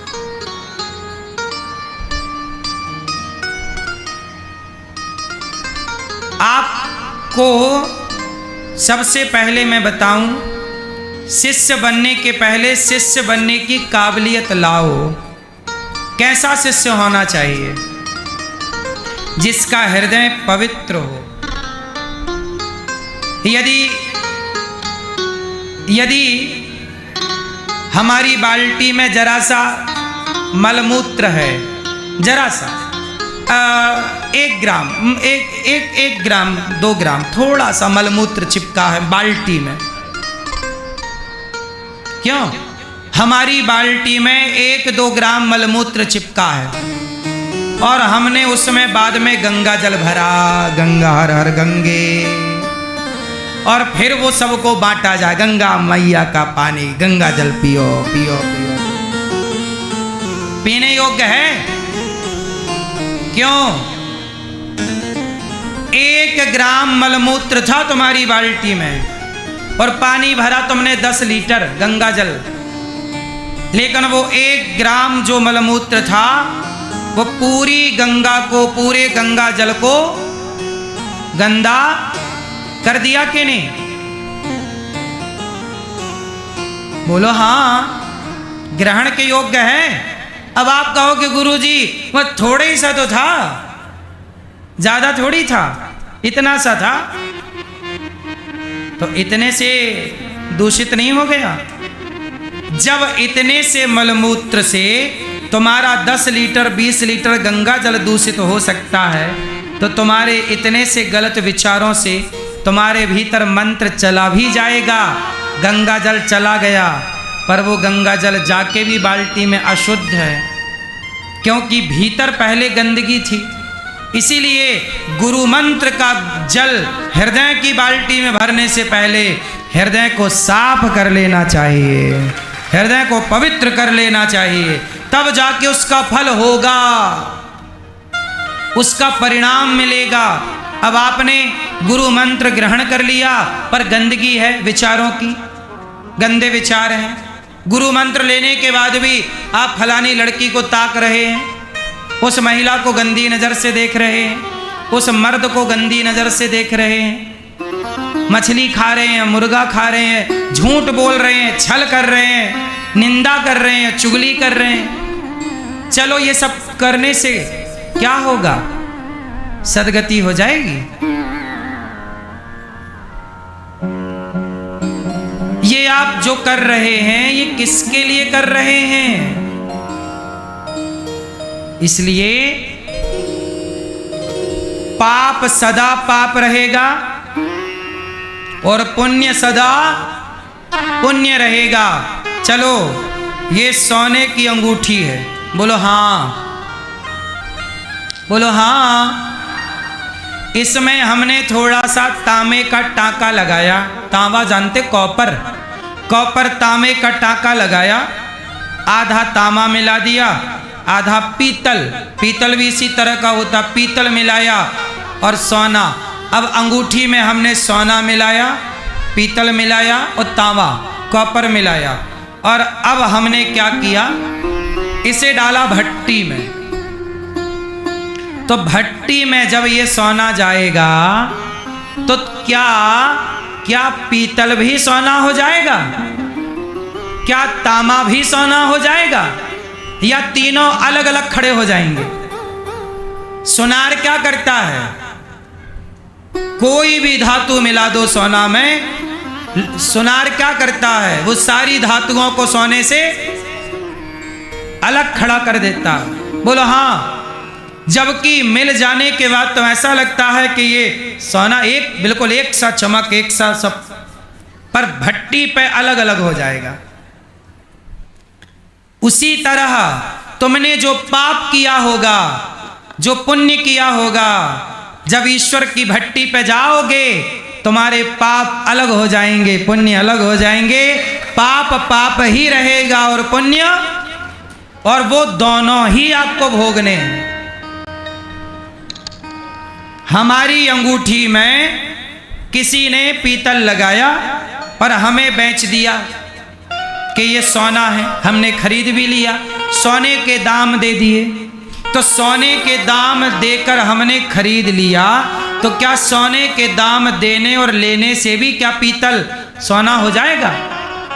आपको सबसे पहले मैं बताऊं, शिष्य बनने के पहले शिष्य बनने की काबिलियत लाओ। कैसा शिष्य होना चाहिए? जिसका हृदय पवित्र हो। यदि हमारी बाल्टी में जरा सा मलमूत्र है, जरा सा 1 ग्राम, 1 ग्राम 2 ग्राम थोड़ा सा मलमूत्र चिपका है बाल्टी में, क्यों? हमारी बाल्टी में 1-2 ग्राम मलमूत्र चिपका है और हमने उसमें बाद में गंगा जल भरा, गंगा हर हर गंगे, और फिर वो सबको बांटा जाए, गंगा मैया का पानी, गंगा जल पियो पियो पियो। पीने योग्य है? क्यों? 1 ग्राम मलमूत्र था तुम्हारी बाल्टी में और पानी भरा तुमने 10 लीटर गंगा जल, लेकिन वो 1 ग्राम जो मलमूत्र था वो पूरी गंगा को, पूरे गंगा जल को गंदा कर दिया कि नहीं? बोलो हाँ, ग्रहण के योग्य है। अब आप कहोगे गुरुजी वह थोड़े ही सा तो था, ज्यादा थोड़ी था, इतना सा था, तो इतने से दूषित नहीं हो गया? जब इतने से मलमूत्र से तुम्हारा 10 लीटर 20 लीटर गंगा जल दूषित हो सकता है, तो तुम्हारे इतने से गलत विचारों से तुम्हारे भीतर मंत्र चला भी जाएगा। गंगा जल चला गया, पर वो गंगा जल जाके भी बाल्टी में अशुद्ध है, क्योंकि भीतर पहले गंदगी थी। इसीलिए गुरु मंत्र का जल हृदय की बाल्टी में भरने से पहले हृदय को साफ कर लेना चाहिए, हृदय को पवित्र कर लेना चाहिए, तब जाके उसका फल होगा, उसका परिणाम मिलेगा। अब आपने गुरु मंत्र ग्रहण कर लिया, पर गंदगी है विचारों की, गंदे विचार हैं। गुरु मंत्र लेने के बाद भी आप फलानी लड़की को ताक रहे हैं, उस महिला को गंदी नज़र से देख रहे हैं, उस मर्द को गंदी नज़र से देख रहे हैं, मछली खा रहे हैं, मुर्गा खा रहे हैं, झूठ बोल रहे हैं, छल कर रहे हैं, निंदा कर रहे हैं, चुगली कर रहे हैं। चलो ये सब करने से क्या होगा? सदगति हो जाएगी। ये आप जो कर रहे हैं ये किसके लिए कर रहे हैं? इसलिए पाप सदा पाप रहेगा और पुण्य सदा पुण्य रहेगा। चलो ये सोने की अंगूठी है, बोलो हाँ, बोलो हाँ। इसमें हमने थोड़ा सा तांबे का टांका लगाया, तांबा जानते, कॉपर, कॉपर तांबे का टांका लगाया, आधा तांबा मिला दिया, आधा पीतल, पीतल भी इसी तरह का होता, पीतल मिलाया और सोना। अब अंगूठी में हमने सोना मिलाया, पीतल मिलाया और तांबा कॉपर मिलाया, और अब हमने क्या किया, इसे डाला भट्टी में। तो भट्टी में जब ये सोना जाएगा तो क्या क्या पीतल भी सोना हो जाएगा? क्या तांबा भी सोना हो जाएगा? या तीनों अलग अलग खड़े हो जाएंगे? सोनार क्या करता है? कोई भी धातु मिला दो सोना में, सोनार क्या करता है? वो सारी धातुओं को सोने से अलग खड़ा कर देता है। बोलो हाँ। जबकि मिल जाने के बाद तो ऐसा लगता है कि ये सोना एक बिल्कुल एक सा चमक, एक सा सब पर भट्टी पे अलग अलग हो जाएगा। उसी तरह तुमने जो पाप किया होगा, जो पुण्य किया होगा, जब ईश्वर की भट्टी पे जाओगे तुम्हारे पाप अलग हो जाएंगे, पुण्य अलग हो जाएंगे। पाप पाप ही रहेगा और पुण्य, और वो दोनों ही आपको भोगने हैं। हमारी अंगूठी में किसी ने पीतल लगाया और हमें बेच दिया कि ये सोना है, हमने खरीद भी लिया, सोने के दाम दे दिए। तो सोने के दाम देकर हमने खरीद लिया, तो क्या सोने के दाम देने और लेने से भी क्या पीतल सोना हो जाएगा?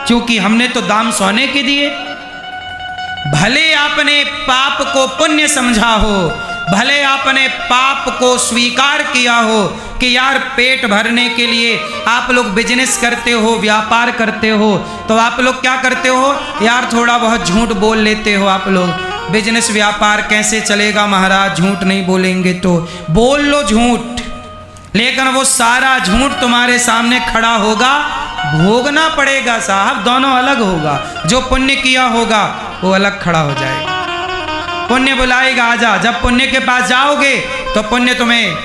क्योंकि हमने तो दाम सोने के दिए। भले आपने पाप को पुण्य समझा हो, भले आपने पाप को स्वीकार किया हो कि यार पेट भरने के लिए आप लोग बिजनेस करते हो, व्यापार करते हो, तो आप लोग क्या करते हो यार, थोड़ा बहुत झूठ बोल लेते हो। आप लोग बिजनेस व्यापार कैसे चलेगा महाराज, झूठ नहीं बोलेंगे तो बोल लो झूठ, लेकिन वो सारा झूठ तुम्हारे सामने खड़ा होगा, भोगना पड़ेगा साहब, दोनों अलग होगा। जो पुण्य किया होगा वो अलग खड़ा हो जाएगा। पुण्य बुलाएगा आजा, जब पुण्य के पास जाओगे तो पुण्य तुम्हें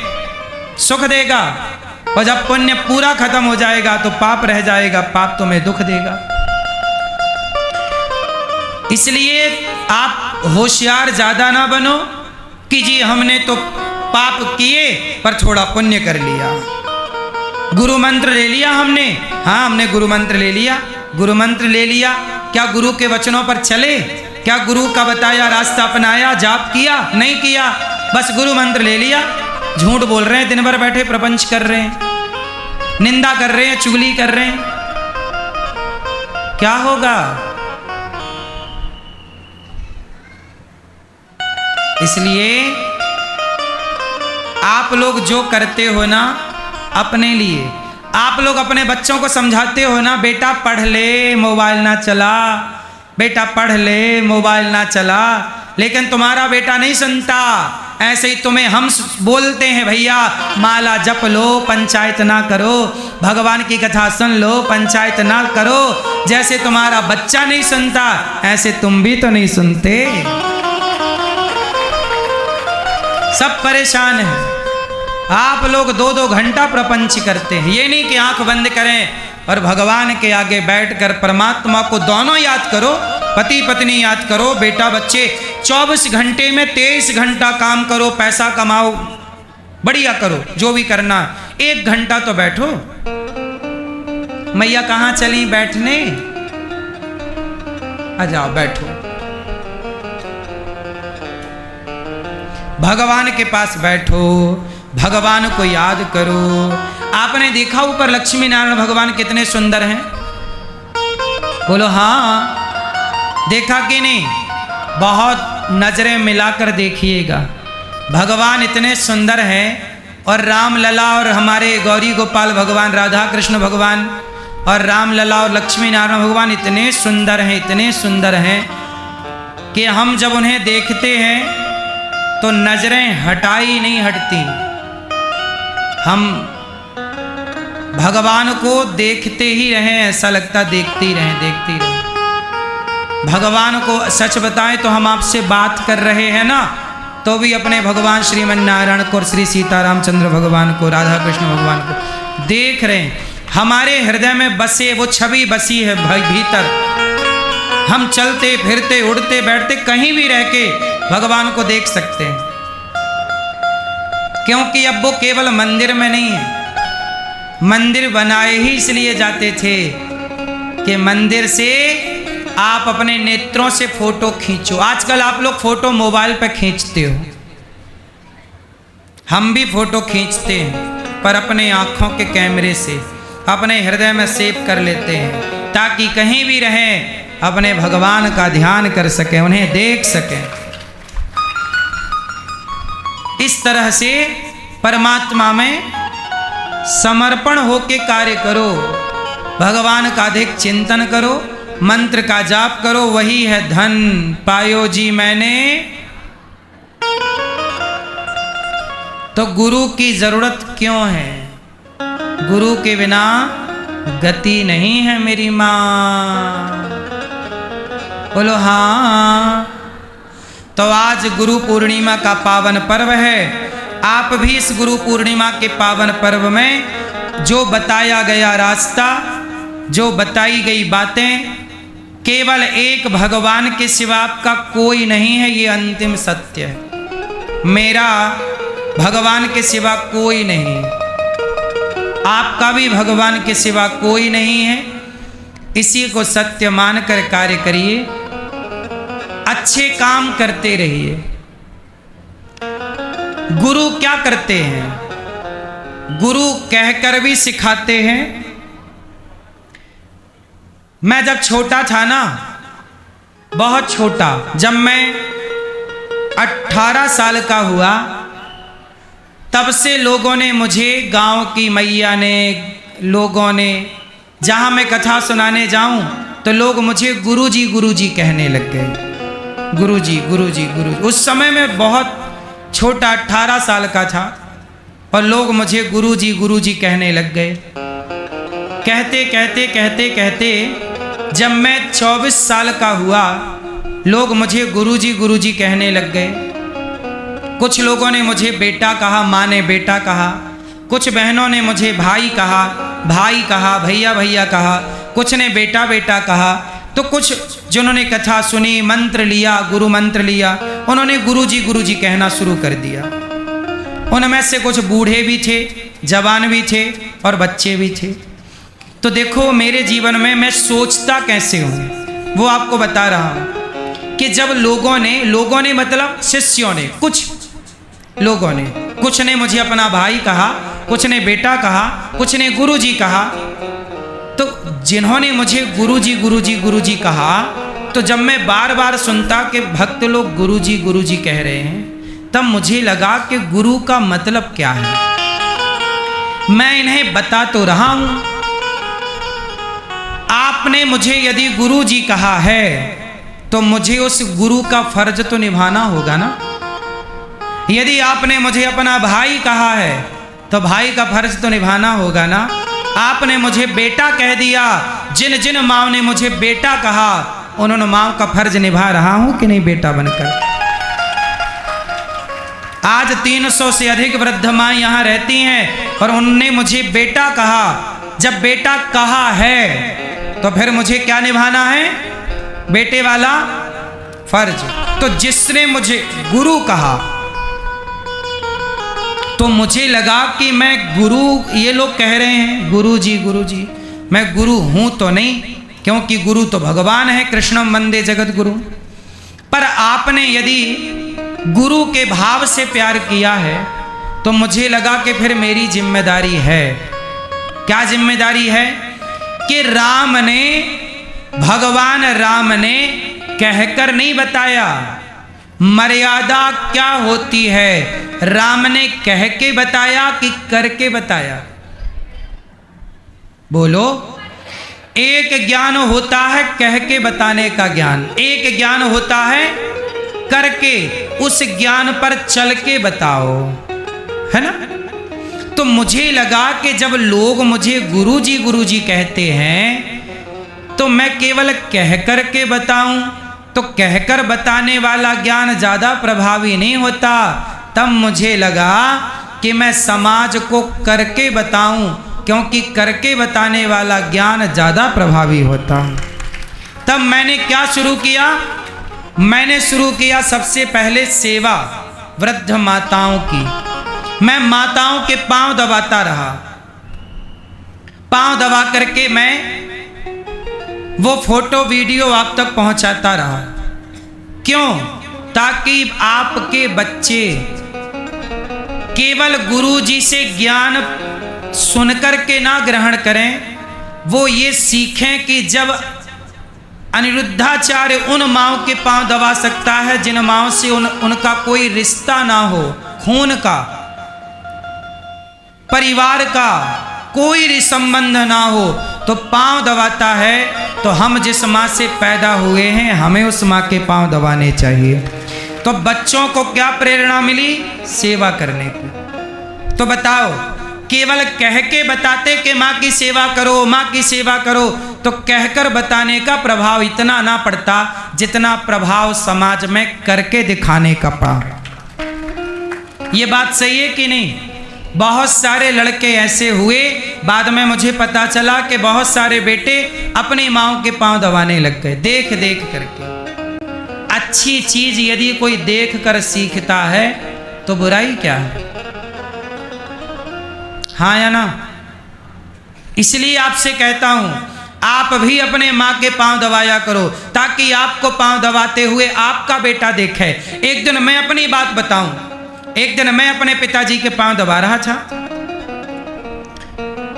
सुख देगा, और जब पुण्य पूरा खत्म हो जाएगा तो पाप रह जाएगा, पाप तुम्हें दुख देगा। इसलिए आप होशियार ज्यादा ना बनो कि जी हमने तो पाप किए पर थोड़ा पुण्य कर लिया, गुरु मंत्र ले लिया हमने। हाँ, हमने गुरु मंत्र ले लिया, गुरु मंत्र ले लिया, क्या गुरु के वचनों पर चले? क्या गुरु का बताया रास्ता अपनाया, जाप किया? नहीं किया, बस गुरु मंत्र ले लिया। झूठ बोल रहे हैं, दिन भर बैठे प्रपंच कर रहे हैं, निंदा कर रहे हैं, चुगली कर रहे हैं, क्या होगा? इसलिए आप लोग जो करते हो ना अपने लिए, आप लोग अपने बच्चों को समझाते हो ना, बेटा पढ़ ले, मोबाइल ना चला, बेटा पढ़ ले, मोबाइल ना चला, लेकिन तुम्हारा बेटा नहीं सुनता। ऐसे ही तुम्हें हम बोलते हैं भैया माला जप लो, पंचायत ना करो, भगवान की कथा सुन लो, पंचायत ना करो। जैसे तुम्हारा बच्चा नहीं सुनता, ऐसे तुम भी तो नहीं सुनते। सब परेशान हैं। आप लोग 2-2 घंटा प्रपंच करते हैं। ये नहीं कि आंख बंद करें और भगवान के आगे बैठकर परमात्मा को दोनों याद करो, पति पत्नी याद करो, बेटा बच्चे। 24 घंटे में 23 घंटा काम करो, पैसा कमाओ, बढ़िया करो, जो भी करना। 1 घंटा तो बैठो। मैया कहाँ चली बैठने? आ जाओ बैठो, भगवान के पास बैठो, भगवान को याद करो। आपने देखा ऊपर लक्ष्मी नारायण भगवान कितने सुंदर हैं? बोलो हाँ, देखा कि नहीं? बहुत नजरें मिलाकर देखिएगा, भगवान इतने सुंदर हैं। और राम लला और हमारे गौरी गोपाल भगवान, राधा कृष्ण भगवान और राम लला और लक्ष्मी नारायण भगवान इतने सुंदर हैं, इतने सुंदर हैं कि हम जब उन्हें देखते हैं तो नजरें हटाई नहीं हटती। हम भगवान को देखते ही रहें, ऐसा लगता देखते ही रहें, देखते ही रहें। भगवान को सच बताएं तो हम आपसे बात कर रहे हैं ना, तो भी अपने भगवान श्रीमन नारायण को और श्री सीतारामचंद्र भगवान को, राधा कृष्ण भगवान को देख रहे हैं। हमारे हृदय में बसे वो छवि बसी है भीतर। हम चलते फिरते उड़ते बैठते कहीं भी रह के भगवान को देख सकते हैं, क्योंकि अब वो केवल मंदिर में नहीं है। मंदिर बनाए ही इसलिए जाते थे कि मंदिर से आप अपने नेत्रों से फोटो खींचो। आजकल आप लोग फोटो मोबाइल पे खींचते हो, हम भी फोटो खींचते हैं, पर अपने आंखों के कैमरे से अपने हृदय में सेव कर लेते हैं, ताकि कहीं भी रहें अपने भगवान का ध्यान कर सकें, उन्हें देख सकें। इस तरह से परमात्मा में समर्पण होके कार्य करो, भगवान का अधिक चिंतन करो, मंत्र का जाप करो, वही है धन पायो जी मैंने। तो गुरु की जरूरत क्यों है? गुरु के बिना गति नहीं है मेरी माँ। बोलो हाँ। तो आज गुरु पूर्णिमा का पावन पर्व है। आप भी इस गुरु पूर्णिमा के पावन पर्व में जो बताया गया रास्ता, जो बताई गई बातें, केवल एक भगवान के सिवा आपका कोई नहीं है, ये अंतिम सत्य है। मेरा भगवान के सिवा कोई नहीं, आपका भी भगवान के सिवा कोई नहीं है। इसी को सत्य मानकर कार्य करिए, अच्छे काम करते रहिए। गुरु क्या करते हैं? गुरु कहकर भी सिखाते हैं। मैं जब छोटा था ना, बहुत छोटा, जब मैं 18 साल का हुआ, तब से लोगों ने मुझे, गांव की मैया ने, लोगों ने, जहां मैं कथा सुनाने जाऊं तो लोग मुझे गुरुजी कहने लग गए। गुरुजी। उस समय मैं बहुत छोटा 18 साल का था और लोग मुझे गुरुजी कहने लग गए। कहते जब मैं 24 साल का हुआ, लोग मुझे गुरुजी कहने लग गए। कुछ लोगों ने मुझे बेटा कहा, माँ ने बेटा कहा, कुछ बहनों ने मुझे भाई कहा, भैया कहा, कुछ ने बेटा कहा। तो कुछ जिन्होंने कथा सुनी, मंत्र लिया, गुरु मंत्र लिया, उन्होंने गुरुजी कहना शुरू कर दिया। उनमें से कुछ बूढ़े भी थे, जवान भी थे और बच्चे भी थे। तो देखो मेरे जीवन में मैं सोचता कैसे हूँ वो आपको बता रहा हूँ कि जब लोगों ने मतलब शिष्यों ने, कुछ लोगों ने, कुछ ने मुझे अपना भाई कहा, कुछ ने बेटा कहा, कुछ ने गुरुजी कहा। तो जिन्होंने मुझे गुरुजी कहा, तो जब मैं बार बार सुनता कि भक्त लोग गुरुजी कह रहे हैं, तब मुझे लगा कि गुरु का मतलब क्या है। मैं इन्हें बता तो रहा हूं, आपने मुझे यदि गुरुजी कहा है तो मुझे उस गुरु का फर्ज तो निभाना होगा ना। यदि आपने मुझे अपना भाई कहा है तो भाई का फर्ज तो निभाना होगा ना। आपने मुझे बेटा कह दिया, जिन माँ ने मुझे बेटा कहा उन्होंने माँ का फर्ज निभा रहा हूं कि नहीं बेटा बनकर। आज 300 से अधिक वृद्ध माँ यहाँ रहती हैं और उनने मुझे बेटा कहा। जब बेटा कहा है तो फिर मुझे क्या निभाना है? बेटे वाला फर्ज। तो जिसने मुझे गुरु कहा तो मुझे लगा कि मैं गुरु, ये लोग कह रहे हैं गुरुजी, मैं गुरु हूं तो नहीं, क्योंकि गुरु तो भगवान है, कृष्णम वंदे जगत गुरु। पर आपने यदि गुरु के भाव से प्यार किया है तो मुझे लगा कि फिर मेरी जिम्मेदारी है। क्या जिम्मेदारी है? कि भगवान राम ने कहकर नहीं बताया, मर्यादा क्या होती है राम ने कह के बताया कि करके बताया? बोलो। एक ज्ञान होता है कह के बताने का ज्ञान, एक ज्ञान होता है करके, उस ज्ञान पर चल के बताओ, है ना। तो मुझे लगा कि जब लोग मुझे गुरुजी कहते हैं तो मैं केवल कह कर के बताऊं, तो कहकर बताने वाला ज्ञान ज़्यादा प्रभावी नहीं होता। तब मुझे लगा कि मैं समाज को करके बताऊं, क्योंकि करके बताने वाला ज्ञान ज़्यादा प्रभावी होता है। तब मैंने क्या शुरू किया? मैंने शुरू किया सबसे पहले सेवा वृद्ध माताओं की। मैं माताओं के पांव दबाता रहा, पांव दबा करके मैं वो फोटो वीडियो आप तक पहुंचाता रहा। क्यों? ताकि आपके बच्चे केवल गुरुजी से ज्ञान सुनकर के ना ग्रहण करें, वो ये सीखें कि जब अनिरुद्धाचार्य उन माँओं के पांव दबा सकता है जिन माँओं से उनका कोई रिश्ता ना हो, खून का, परिवार का कोई संबंध ना हो, तो पांव दबाता है, तो हम जिस माँ से पैदा हुए हैं हमें उस माँ के पांव दबाने चाहिए। तो बच्चों को क्या प्रेरणा मिली? सेवा करने की। तो बताओ केवल कह के बताते कि माँ की सेवा करो, माँ की सेवा करो, तो कहकर बताने का प्रभाव इतना ना पड़ता जितना प्रभाव समाज में करके दिखाने का पड़ा। ये बात सही है कि नहीं? बहुत सारे लड़के ऐसे हुए, बाद में मुझे पता चला कि बहुत सारे बेटे अपनी माँओं के पांव दबाने लग गए देख देख करके। अच्छी चीज यदि कोई देख कर सीखता है तो बुराई क्या है? हाँ या ना? इसलिए आपसे कहता हूं, आप भी अपने माँ के पांव दबाया करो ताकि आपको पांव दबाते हुए आपका बेटा देखे। एक दिन मैं अपनी बात बताऊं, एक दिन मैं अपने पिताजी के पांव दबा रहा था।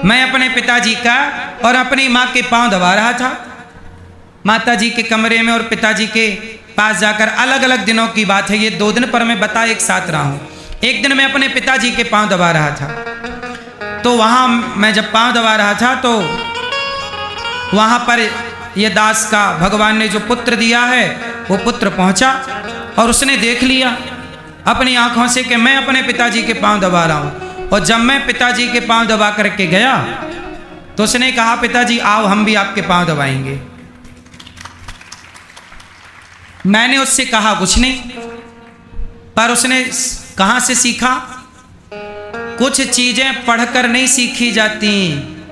मैं अपने पिताजी का और अपनी माँ के पांव दबा रहा था माताजी के कमरे में और पिताजी के पास जाकर। अलग अलग दिनों की बात है ये, 2 दिन पर मैं बता एक साथ रहा हूं। एक दिन मैं अपने पिताजी के पांव दबा रहा था, तो वहां मैं जब पांव दबा रहा था तो वहां पर ये दास का भगवान ने जो पुत्र दिया है वो पुत्र पहुंचा और उसने देख लिया अपनी आंखों से कि मैं अपने पिताजी के पांव दबा रहा हूं। और जब मैं पिताजी के पांव दबा करके गया तो उसने कहा, पिताजी आओ हम भी आपके पांव दबाएंगे। मैंने उससे कहा कुछ नहीं, पर उसने कहां से सीखा? कुछ चीजें पढ़कर नहीं सीखी जाती,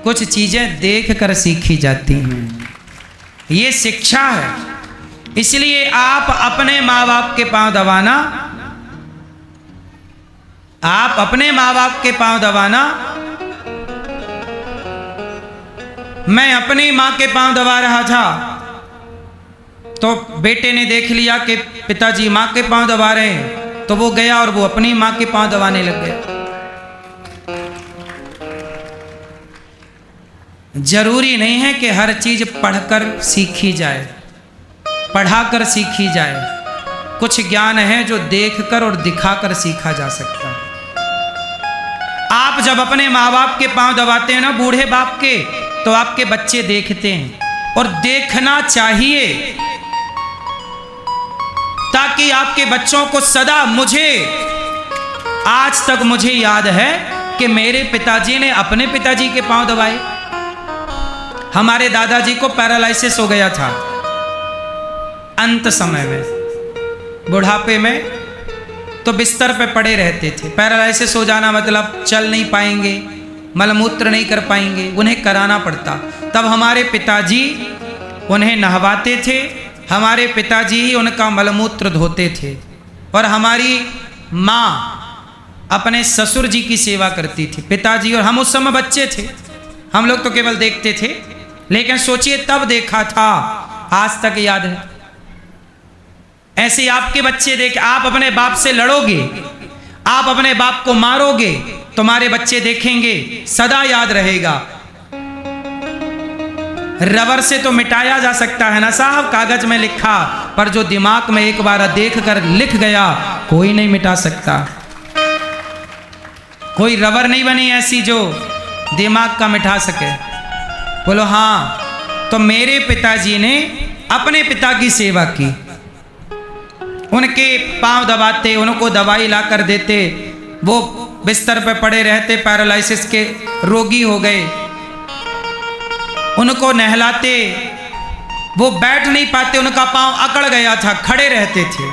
कुछ चीजें देख कर सीखी जाती हैं। ये शिक्षा है। इसलिए आप अपने माँ बाप के पांव दबाना, आप अपने माँ बाप के पांव दबाना। मैं अपनी माँ के पांव दबा रहा था तो बेटे ने देख लिया कि पिताजी माँ के पांव दबा रहे हैं, तो वो गया और वो अपनी माँ के पांव दबाने लग गया। जरूरी नहीं है कि हर चीज पढ़कर सीखी जाए, पढ़ाकर सीखी जाए। कुछ ज्ञान है जो देखकर और दिखाकर सीखा जा सकता है। आप जब अपने माँ बाप के पांव दबाते हैं ना, बूढ़े बाप के, तो आपके बच्चे देखते हैं और देखना चाहिए ताकि आपके बच्चों को सदा, मुझे आज तक मुझे याद है कि मेरे पिताजी ने अपने पिताजी के पांव दबाए। हमारे दादाजी को पैरालिसिस हो गया था अंत समय में, बुढ़ापे में, तो बिस्तर पे पड़े रहते थे। पैरालिसिस हो जाना मतलब चल नहीं पाएंगे, मलमूत्र नहीं कर पाएंगे, उन्हें कराना पड़ता। तब हमारे पिताजी उन्हें नहवाते थे, हमारे पिताजी ही उनका मलमूत्र धोते थे और हमारी माँ अपने ससुर जी की सेवा करती थी। पिताजी और हम उस समय बच्चे थे, हम लोग तो केवल देखते थे, लेकिन सोचिए तब देखा था, आज तक याद है। ऐसे आपके बच्चे देख, आप अपने बाप से लड़ोगे, आप अपने बाप को मारोगे, तुम्हारे बच्चे देखेंगे, सदा याद रहेगा। रबर से तो मिटाया जा सकता है ना साहब, कागज में लिखा, पर जो दिमाग में एक बार देख कर लिख गया कोई नहीं मिटा सकता। कोई रबर नहीं बनी ऐसी जो दिमाग का मिटा सके। बोलो हाँ। तो मेरे पिताजी ने अपने पिता की सेवा की, उनके पांव दबाते, उनको दवाई ला कर देते, वो बिस्तर पे पड़े रहते, पैरालिसिस के रोगी हो गए, उनको नहलाते, वो बैठ नहीं पाते, उनका पांव अकड़ गया था, खड़े रहते थे,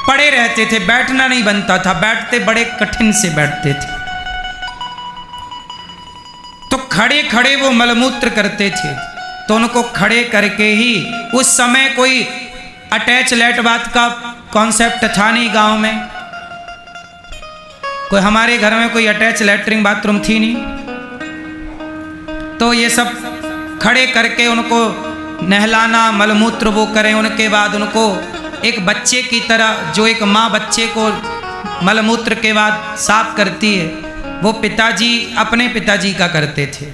पड़े रहते थे, बैठना नहीं बनता था, बैठते बड़े कठिन से बैठते थे। तो खड़े खड़े वो मलमूत्र करते थे, तो उनको खड़े करके ही, उस समय कोई अटैच लेट बात का कॉन्सेप्ट था नहीं गांव में, कोई हमारे घर में कोई अटैच लेटरिन बाथरूम थी नहीं, तो ये सब खड़े करके उनको नहलाना, मलमूत्र वो करें, उनके बाद उनको एक बच्चे की तरह, जो एक माँ बच्चे को मलमूत्र के बाद साफ करती है, वो पिताजी अपने पिताजी का करते थे।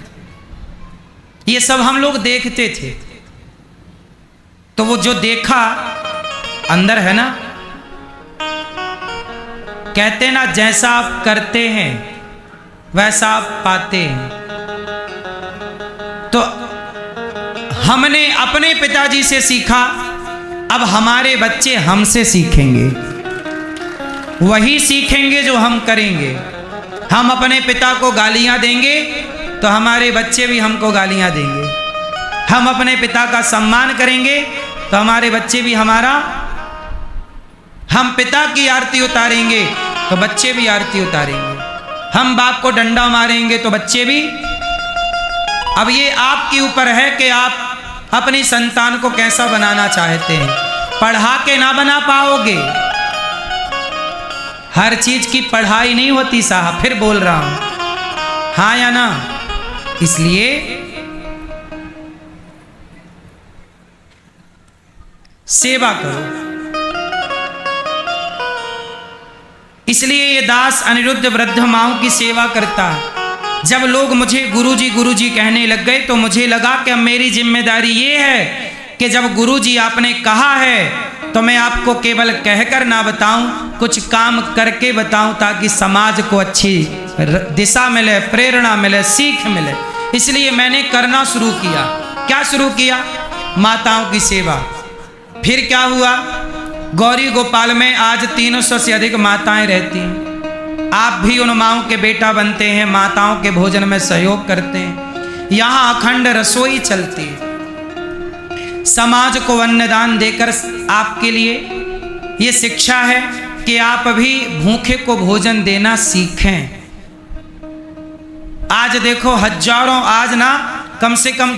ये सब हम लोग देखते थे। तो वो जो देखा अंदर है ना, कहते ना जैसा आप करते हैं वैसा आप पाते हैं। तो हमने अपने पिताजी से सीखा, अब हमारे बच्चे हमसे सीखेंगे, वही सीखेंगे जो हम करेंगे। हम अपने पिता को गालियां देंगे तो हमारे बच्चे भी हमको गालियां देंगे। हम अपने पिता का सम्मान करेंगे तो हमारे बच्चे भी हमारा, हम पिता की आरती उतारेंगे तो बच्चे भी आरती उतारेंगे। हम बाप को डंडा मारेंगे तो बच्चे भी। अब ये आपके ऊपर है कि आप अपनी संतान को कैसा बनाना चाहते हैं। पढ़ा के ना बना पाओगे। हर चीज की पढ़ाई नहीं होती साहब, फिर बोल रहा हूं, हाँ या ना। इसलिए सेवा करो। इसलिए ये दास अनिरुद्ध वृद्ध माओं की सेवा करता है। जब लोग मुझे गुरुजी कहने लग गए तो मुझे लगा कि अब मेरी जिम्मेदारी ये है कि जब गुरुजी आपने कहा है तो मैं आपको केवल कहकर ना बताऊं, कुछ काम करके बताऊं ताकि समाज को अच्छी दिशा मिले, प्रेरणा मिले, सीख मिले। इसलिए मैंने करना शुरू किया। क्या शुरू किया? माताओं की सेवा। फिर क्या हुआ? गौरी गोपाल में आज 300 से अधिक माताएं रहती हैं। आप भी उन माओं के बेटा बनते हैं, माताओं के भोजन में सहयोग करते हैं। यहाँ अखंड रसोई चलती है। समाज को अन्नदान देकर आपके लिए ये शिक्षा है कि आप भी भूखे को भोजन देना सीखें। आज देखो हजारों, आज ना कम से कम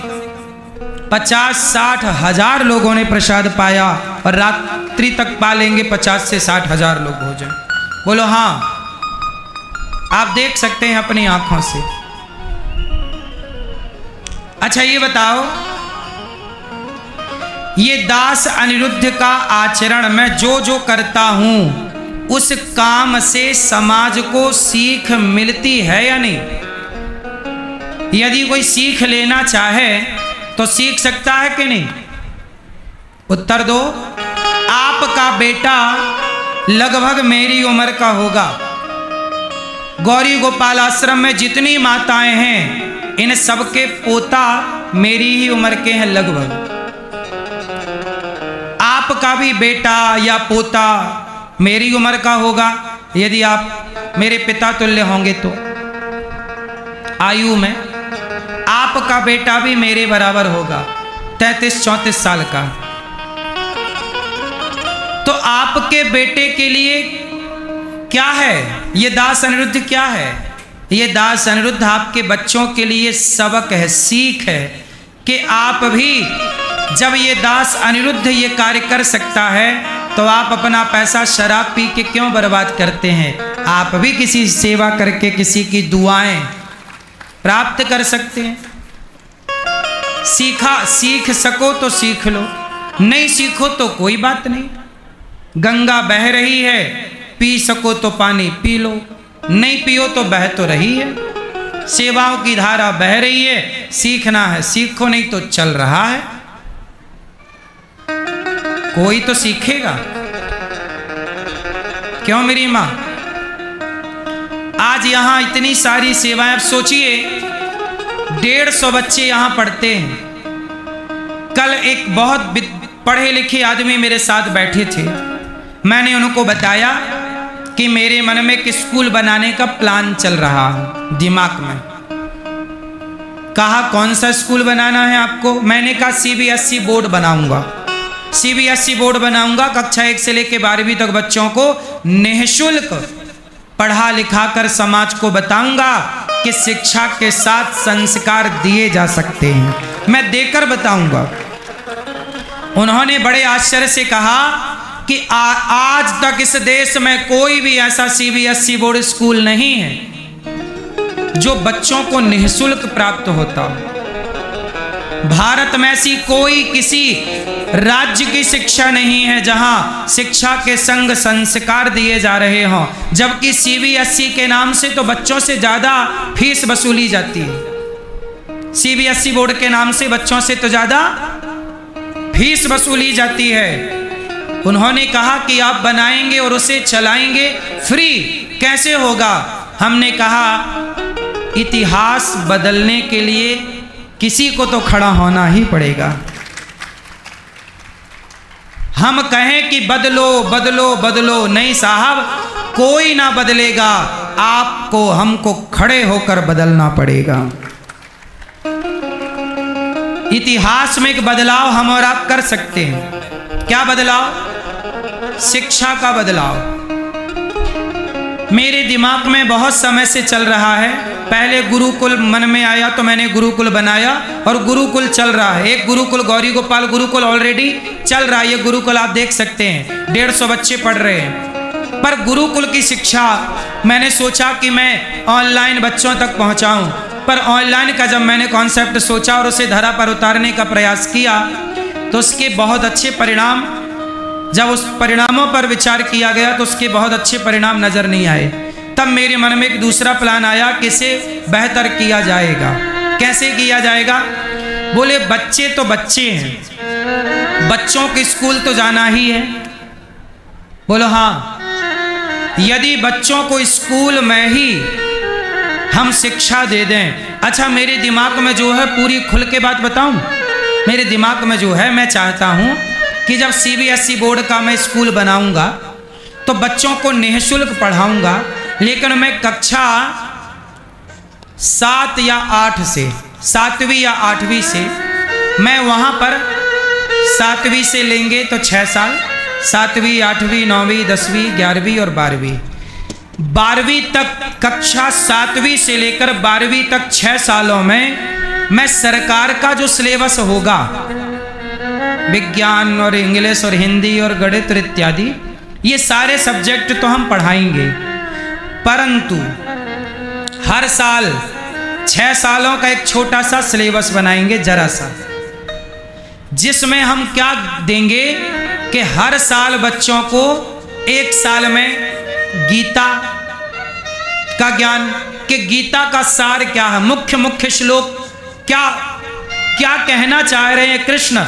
50-60 हजार लोगों ने प्रसाद पाया और रात्रि तक पा लेंगे 50 से 60 हजार लोग भोजन। बोलो हाँ, आप देख सकते हैं अपनी आंखों से। अच्छा ये बताओ, ये दास अनिरुद्ध का आचरण मैं जो जो करता हूं उस काम से समाज को सीख मिलती है या नहीं? यदि कोई सीख लेना चाहे तो सीख सकता है कि नहीं? उत्तर दो। आपका बेटा लगभग मेरी उम्र का होगा। गौरी गोपाल आश्रम में जितनी माताएं हैं इन सबके पोता मेरी ही उम्र के हैं लगभग। आपका भी बेटा या पोता मेरी उम्र का होगा यदि आप मेरे पिता तुल्य होंगे तो आयु में। आपका बेटा भी मेरे बराबर होगा, 33-34 साल का। तो आपके बेटे के लिए क्या है ये दास अनिरुद्ध? क्या है ये दास अनिरुद्ध? आपके बच्चों के लिए सबक है, सीख है कि आप भी, जब ये दास अनिरुद्ध ये कार्य कर सकता है तो आप अपना पैसा शराब पी के क्यों बर्बाद करते हैं? आप भी किसी सेवा करके किसी की दुआएं प्राप्त कर सकते हैं। सीख सको तो सीख लो, नहीं सीखो तो कोई बात नहीं। गंगा बह रही है, पी सको तो पानी पी लो, नहीं पियो तो बह तो रही है। सेवाओं की धारा बह रही है, सीखना है सीखो, नहीं तो चल रहा है। कोई तो सीखेगा, क्यों मेरी मां? आज यहां इतनी सारी सेवाएं, आप सोचिए 150 बच्चे यहां पढ़ते हैं। कल एक बहुत पढ़े लिखे आदमी मेरे साथ बैठे थे। मैंने उनको बताया कि मेरे मन में एक स्कूल बनाने का प्लान चल रहा है दिमाग में। कहा कौन सा स्कूल बनाना है आपको? मैंने कहा CBSE बोर्ड बनाऊंगा। CBSE बोर्ड बनाऊंगा, कक्षा 1 से लेकर 12वीं तक बच्चों को निःशुल्क पढ़ा लिखा कर समाज को बताऊंगा कि शिक्षा के साथ संस्कार दिए जा सकते हैं। मैं देकर बताऊंगा। उन्होंने बड़े आश्चर्य से कहा कि आज तक इस देश में कोई भी ऐसा CBSE बोर्ड स्कूल नहीं है जो बच्चों को निःशुल्क प्राप्त होता हो। भारत में ऐसी कोई किसी राज्य की शिक्षा नहीं है जहां शिक्षा के संग संस्कार दिए जा रहे हों। जबकि CBSE के नाम से तो बच्चों से ज्यादा फीस वसूली जाती है। CBSE बोर्ड के नाम से बच्चों से तो ज्यादा फीस वसूली जाती है। उन्होंने कहा कि आप बनाएंगे और उसे चलाएंगे फ्री, कैसे होगा? हमने कहा इतिहास बदलने के लिए किसी को तो खड़ा होना ही पड़ेगा। हम कहें कि बदलो बदलो बदलो, नहीं साहब, कोई ना बदलेगा। आपको हमको खड़े होकर बदलना पड़ेगा। इतिहास में एक बदलाव हम और आप कर सकते हैं। क्या बदलाव? शिक्षा का बदलाव। मेरे दिमाग में बहुत समय से चल रहा है। पहले गुरुकुल मन में आया तो मैंने गुरुकुल बनाया और गुरुकुल चल रहा है। एक गुरुकुल गौरी गोपाल गुरुकुल ऑलरेडी चल रहा है। ये गुरुकुल आप देख सकते हैं, 150 बच्चे पढ़ रहे हैं। पर गुरुकुल की शिक्षा मैंने सोचा कि मैं ऑनलाइन बच्चों तक पहुंचाऊं। पर ऑनलाइन का जब मैंने कॉन्सेप्ट सोचा और उसे धरा पर उतारने का प्रयास किया तो उसके बहुत अच्छे परिणाम, जब उस परिणामों पर विचार किया गया तो उसके बहुत अच्छे परिणाम नजर नहीं आए। तब मेरे मन में एक दूसरा प्लान आया, किसे बेहतर किया जाएगा, कैसे किया जाएगा। बोले बच्चे तो बच्चे हैं, बच्चों के स्कूल तो जाना ही है। बोलो हाँ, यदि बच्चों को स्कूल में ही हम शिक्षा दे दें। अच्छा, मेरे दिमाग में जो है, पूरी खुल के बात बताऊं, मेरे दिमाग में जो है, मैं चाहता हूं कि जब CBSE बोर्ड का मैं स्कूल बनाऊंगा तो बच्चों को निःशुल्क पढ़ाऊंगा, लेकिन मैं कक्षा 7 या 8 से, 7वीं या 8वीं से मैं वहाँ पर 7वीं से लेंगे तो 6 साल, 7वीं 8वीं 9वीं 10वीं 11वीं और 12वीं, 12वीं तक, कक्षा 7वीं से लेकर 12वीं तक 6 सालों में मैं सरकार का जो सिलेबस होगा, विज्ञान और इंग्लिश और हिंदी और गणित इत्यादि, ये सारे सब्जेक्ट तो हम पढ़ाएंगे। परंतु हर साल 6 सालों का एक छोटा सा सिलेबस बनाएंगे, जरा सा, जिसमें हम क्या देंगे कि हर साल बच्चों को एक साल में गीता का ज्ञान, कि गीता का सार क्या है, मुख्य मुख्य श्लोक क्या क्या कहना चाह रहे हैं कृष्ण,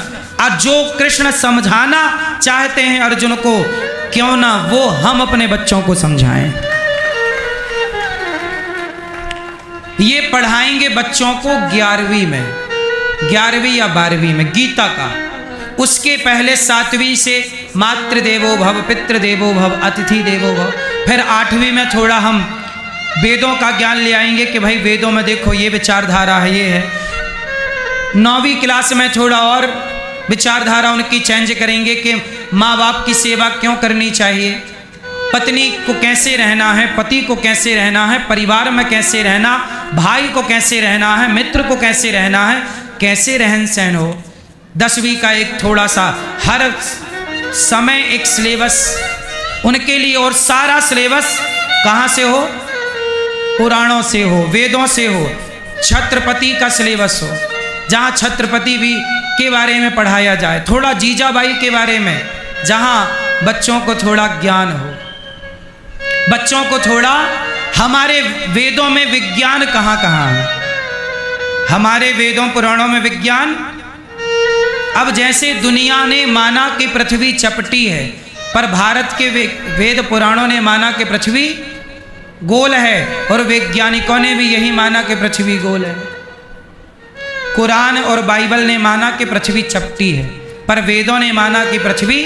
और जो कृष्ण समझाना चाहते हैं अर्जुन को, क्यों ना वो हम अपने बच्चों को समझाएं। ये पढ़ाएंगे बच्चों को 11वीं में, 11वीं या 12वीं में गीता का। उसके पहले 7वीं से मातृदेवो भव, पितृदेवो भव, अतिथि देवो भव। फिर 8वीं में थोड़ा हम वेदों का ज्ञान ले आएंगे कि भाई वेदों में देखो ये विचारधारा है, ये है। 9वीं क्लास में थोड़ा और विचारधारा उनकी चेंज करेंगे कि माँ बाप की सेवा क्यों करनी चाहिए, पत्नी को कैसे रहना है, पति को कैसे रहना है, परिवार में कैसे रहना, भाई को कैसे रहना है, मित्र को कैसे रहना है, कैसे रहन सहन हो। 10वीं का एक थोड़ा सा, हर समय एक सिलेबस उनके लिए, और सारा सिलेबस कहाँ से हो, पुराणों से हो, वेदों से हो, छत्रपति का सिलेबस हो, जहाँ छत्रपति भी के बारे में पढ़ाया जाए, थोड़ा जीजाबाई के बारे में, जहाँ बच्चों को थोड़ा ज्ञान हो, बच्चों को थोड़ा, हमारे वेदों में विज्ञान कहाँ कहाँ है, हमारे वेदों पुराणों में विज्ञान। अब जैसे दुनिया ने माना कि पृथ्वी चपटी है, पर भारत के वेद पुराणों ने माना कि पृथ्वी गोल है, और वैज्ञानिकों ने भी यही माना कि पृथ्वी गोल है। कुरान और बाइबल ने माना कि पृथ्वी चपटी है, पर वेदों ने माना कि पृथ्वी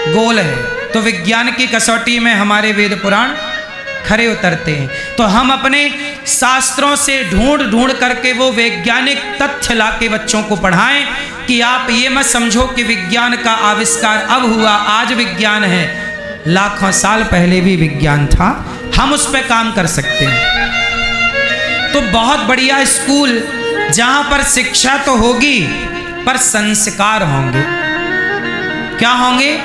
गोल है। तो विज्ञान की कसौटी में हमारे वेद पुराण खरे उतरते हैं। तो हम अपने शास्त्रों से ढूंढ ढूंढ करके वो वैज्ञानिक तथ्य लाके बच्चों को पढ़ाएं कि आप ये मत समझो कि विज्ञान का आविष्कार अब हुआ, आज विज्ञान है, लाखों साल पहले भी विज्ञान था, हम उस पर काम कर सकते हैं। तो बहुत बढ़िया स्कूल जहां पर शिक्षा तो होगी पर संस्कार होंगे। क्या होंगे?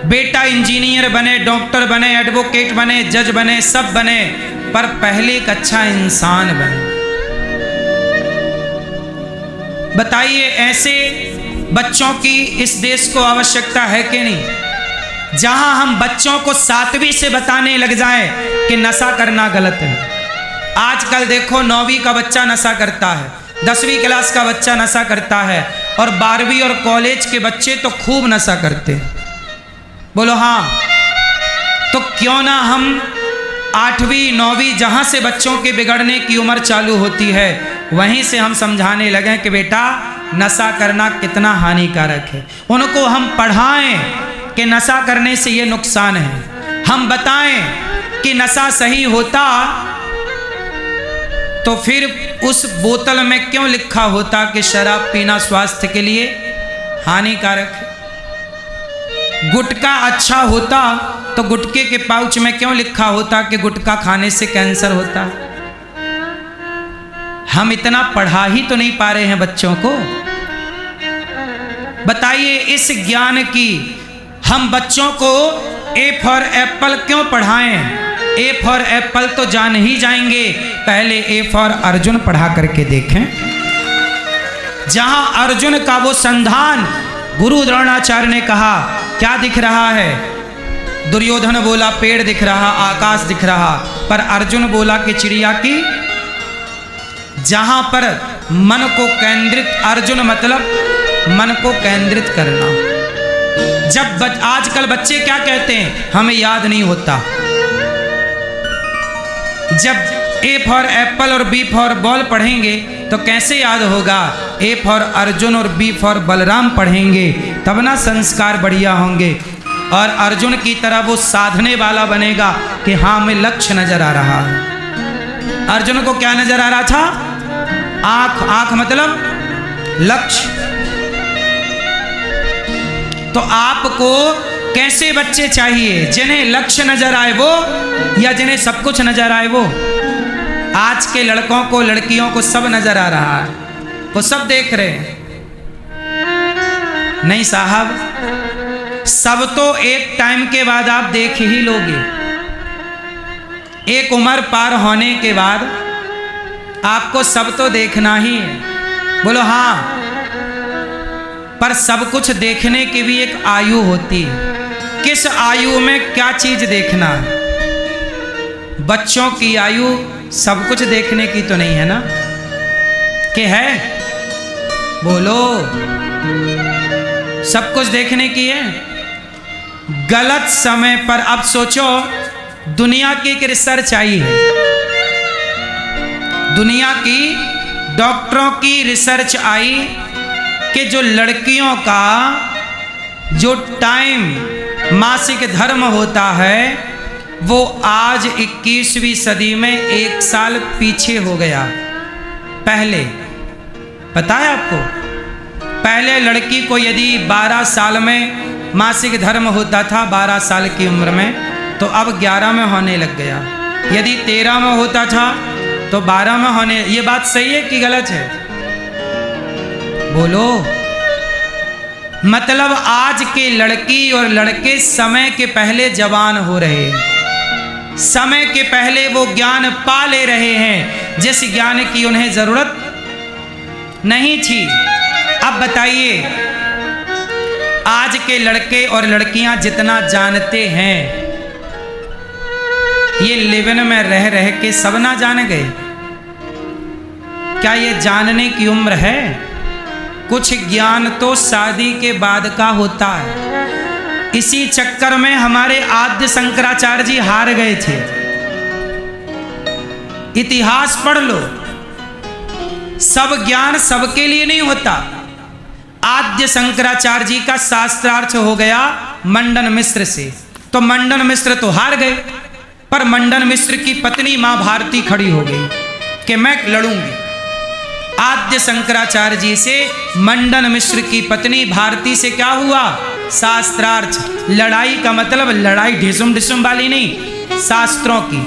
बेटा इंजीनियर बने, डॉक्टर बने, एडवोकेट बने, जज बने, सब बने, पर पहले एक अच्छा इंसान बने। बताइए, ऐसे बच्चों की इस देश को आवश्यकता है कि नहीं? जहां हम बच्चों को 7वीं से बताने लग जाएं कि नशा करना गलत है। आजकल देखो 9वीं का बच्चा नशा करता है, 10वीं क्लास का बच्चा नशा करता है, और 12वीं और कॉलेज के बच्चे तो खूब नशा करते हैं। बोलो हाँ। तो क्यों ना हम 8वीं 9वीं जहाँ से बच्चों के बिगड़ने की उम्र चालू होती है, वहीं से हम समझाने लगें कि बेटा नशा करना कितना हानिकारक है। उनको हम पढ़ाएं कि नशा करने से ये नुकसान है, हम बताएं कि नशा सही होता तो फिर उस बोतल में क्यों लिखा होता कि शराब पीना स्वास्थ्य के लिए हानिकारक है। गुटखा अच्छा होता तो गुटखे के पाउच में क्यों लिखा होता कि गुटखा खाने से कैंसर होता। हम इतना पढ़ा ही तो नहीं पा रहे हैं बच्चों को। बताइए इस ज्ञान की हम बच्चों को ए फॉर एप्पल क्यों पढ़ाएं। ए फॉर एप्पल तो जान ही जाएंगे, पहले ए फॉर अर्जुन पढ़ा करके देखें। जहां अर्जुन का वो संधान गुरु द्रोणाचार्य ने कहा क्या दिख रहा है। दुर्योधन बोला पेड़ दिख रहा, आकाश दिख रहा, पर अर्जुन बोला कि चिड़िया की। जहां पर मन को केंद्रित, अर्जुन मतलब मन को केंद्रित करना। जब आजकल बच्चे क्या कहते हैं, हमें याद नहीं होता। जब ए फॉर एप्पल और बी फॉर बॉल पढ़ेंगे तो कैसे याद होगा। ए फॉर अर्जुन और बी फॉर बलराम पढ़ेंगे तब ना संस्कार बढ़िया होंगे। और अर्जुन की तरह वो साधने वाला बनेगा कि हाँ हमें लक्ष्य नजर आ रहा है। अर्जुन को क्या नजर आ रहा था, आंख। आंख मतलब लक्ष्य। तो आपको कैसे बच्चे चाहिए, जिन्हें लक्ष्य नजर आए वो, या जिन्हें सब कुछ नजर आए वो। आज के लड़कों को लड़कियों को सब नजर आ रहा है, वो सब देख रहे हैं। नहीं साहब, सब तो एक टाइम के बाद आप देख ही लोगे। एक उम्र पार होने के बाद आपको सब तो देखना ही है। बोलो हाँ, पर सब कुछ देखने की भी एक आयु होती है। किस आयु में क्या चीज देखना है। बच्चों की आयु सब कुछ देखने की तो नहीं है ना, कि है। बोलो, सब कुछ देखने की है। गलत समय पर। अब सोचो, दुनिया की एक रिसर्च आई है, दुनिया की डॉक्टरों की रिसर्च आई कि जो लड़कियों का जो टाइम मासिक धर्म होता है वो आज 21वीं सदी में 1 साल पीछे हो गया। पहले पता है आपको, पहले लड़की को यदि 12 साल में मासिक धर्म होता था, 12 साल की उम्र में, तो अब 11 में होने लग गया। यदि 13 में होता था तो 12 में होने। ये बात सही है कि गलत है, बोलो। मतलब आज के लड़की और लड़के समय के पहले जवान हो रहे हैं, समय के पहले वो ज्ञान पा ले रहे हैं जिस ज्ञान की उन्हें जरूरत नहीं थी। अब बताइए, आज के लड़के और लड़कियां जितना जानते हैं, ये लिविन में रह रह के सब ना जान गए। क्या ये जानने की उम्र है? कुछ ज्ञान तो शादी के बाद का होता है। इसी चक्कर में हमारे आद्य शंकराचार्य जी हार गए थे। इतिहास पढ़ लो, सब ज्ञान सबके लिए नहीं होता। आद्य शंकराचार्य जी का शास्त्रार्थ हो गया मंडन मिश्र से, तो मंडन मिश्र तो हार गए, पर मंडन मिश्र की पत्नी मां भारती खड़ी हो गई कि मैं लड़ूंगी। आद्य शंकराचार्य जी से मंडन मिश्र की पत्नी भारती से क्या हुआ? शास्त्रार्थ। लड़ाई का मतलब लड़ाई ढिसुम ढिसुम वाली नहीं, शास्त्रों की।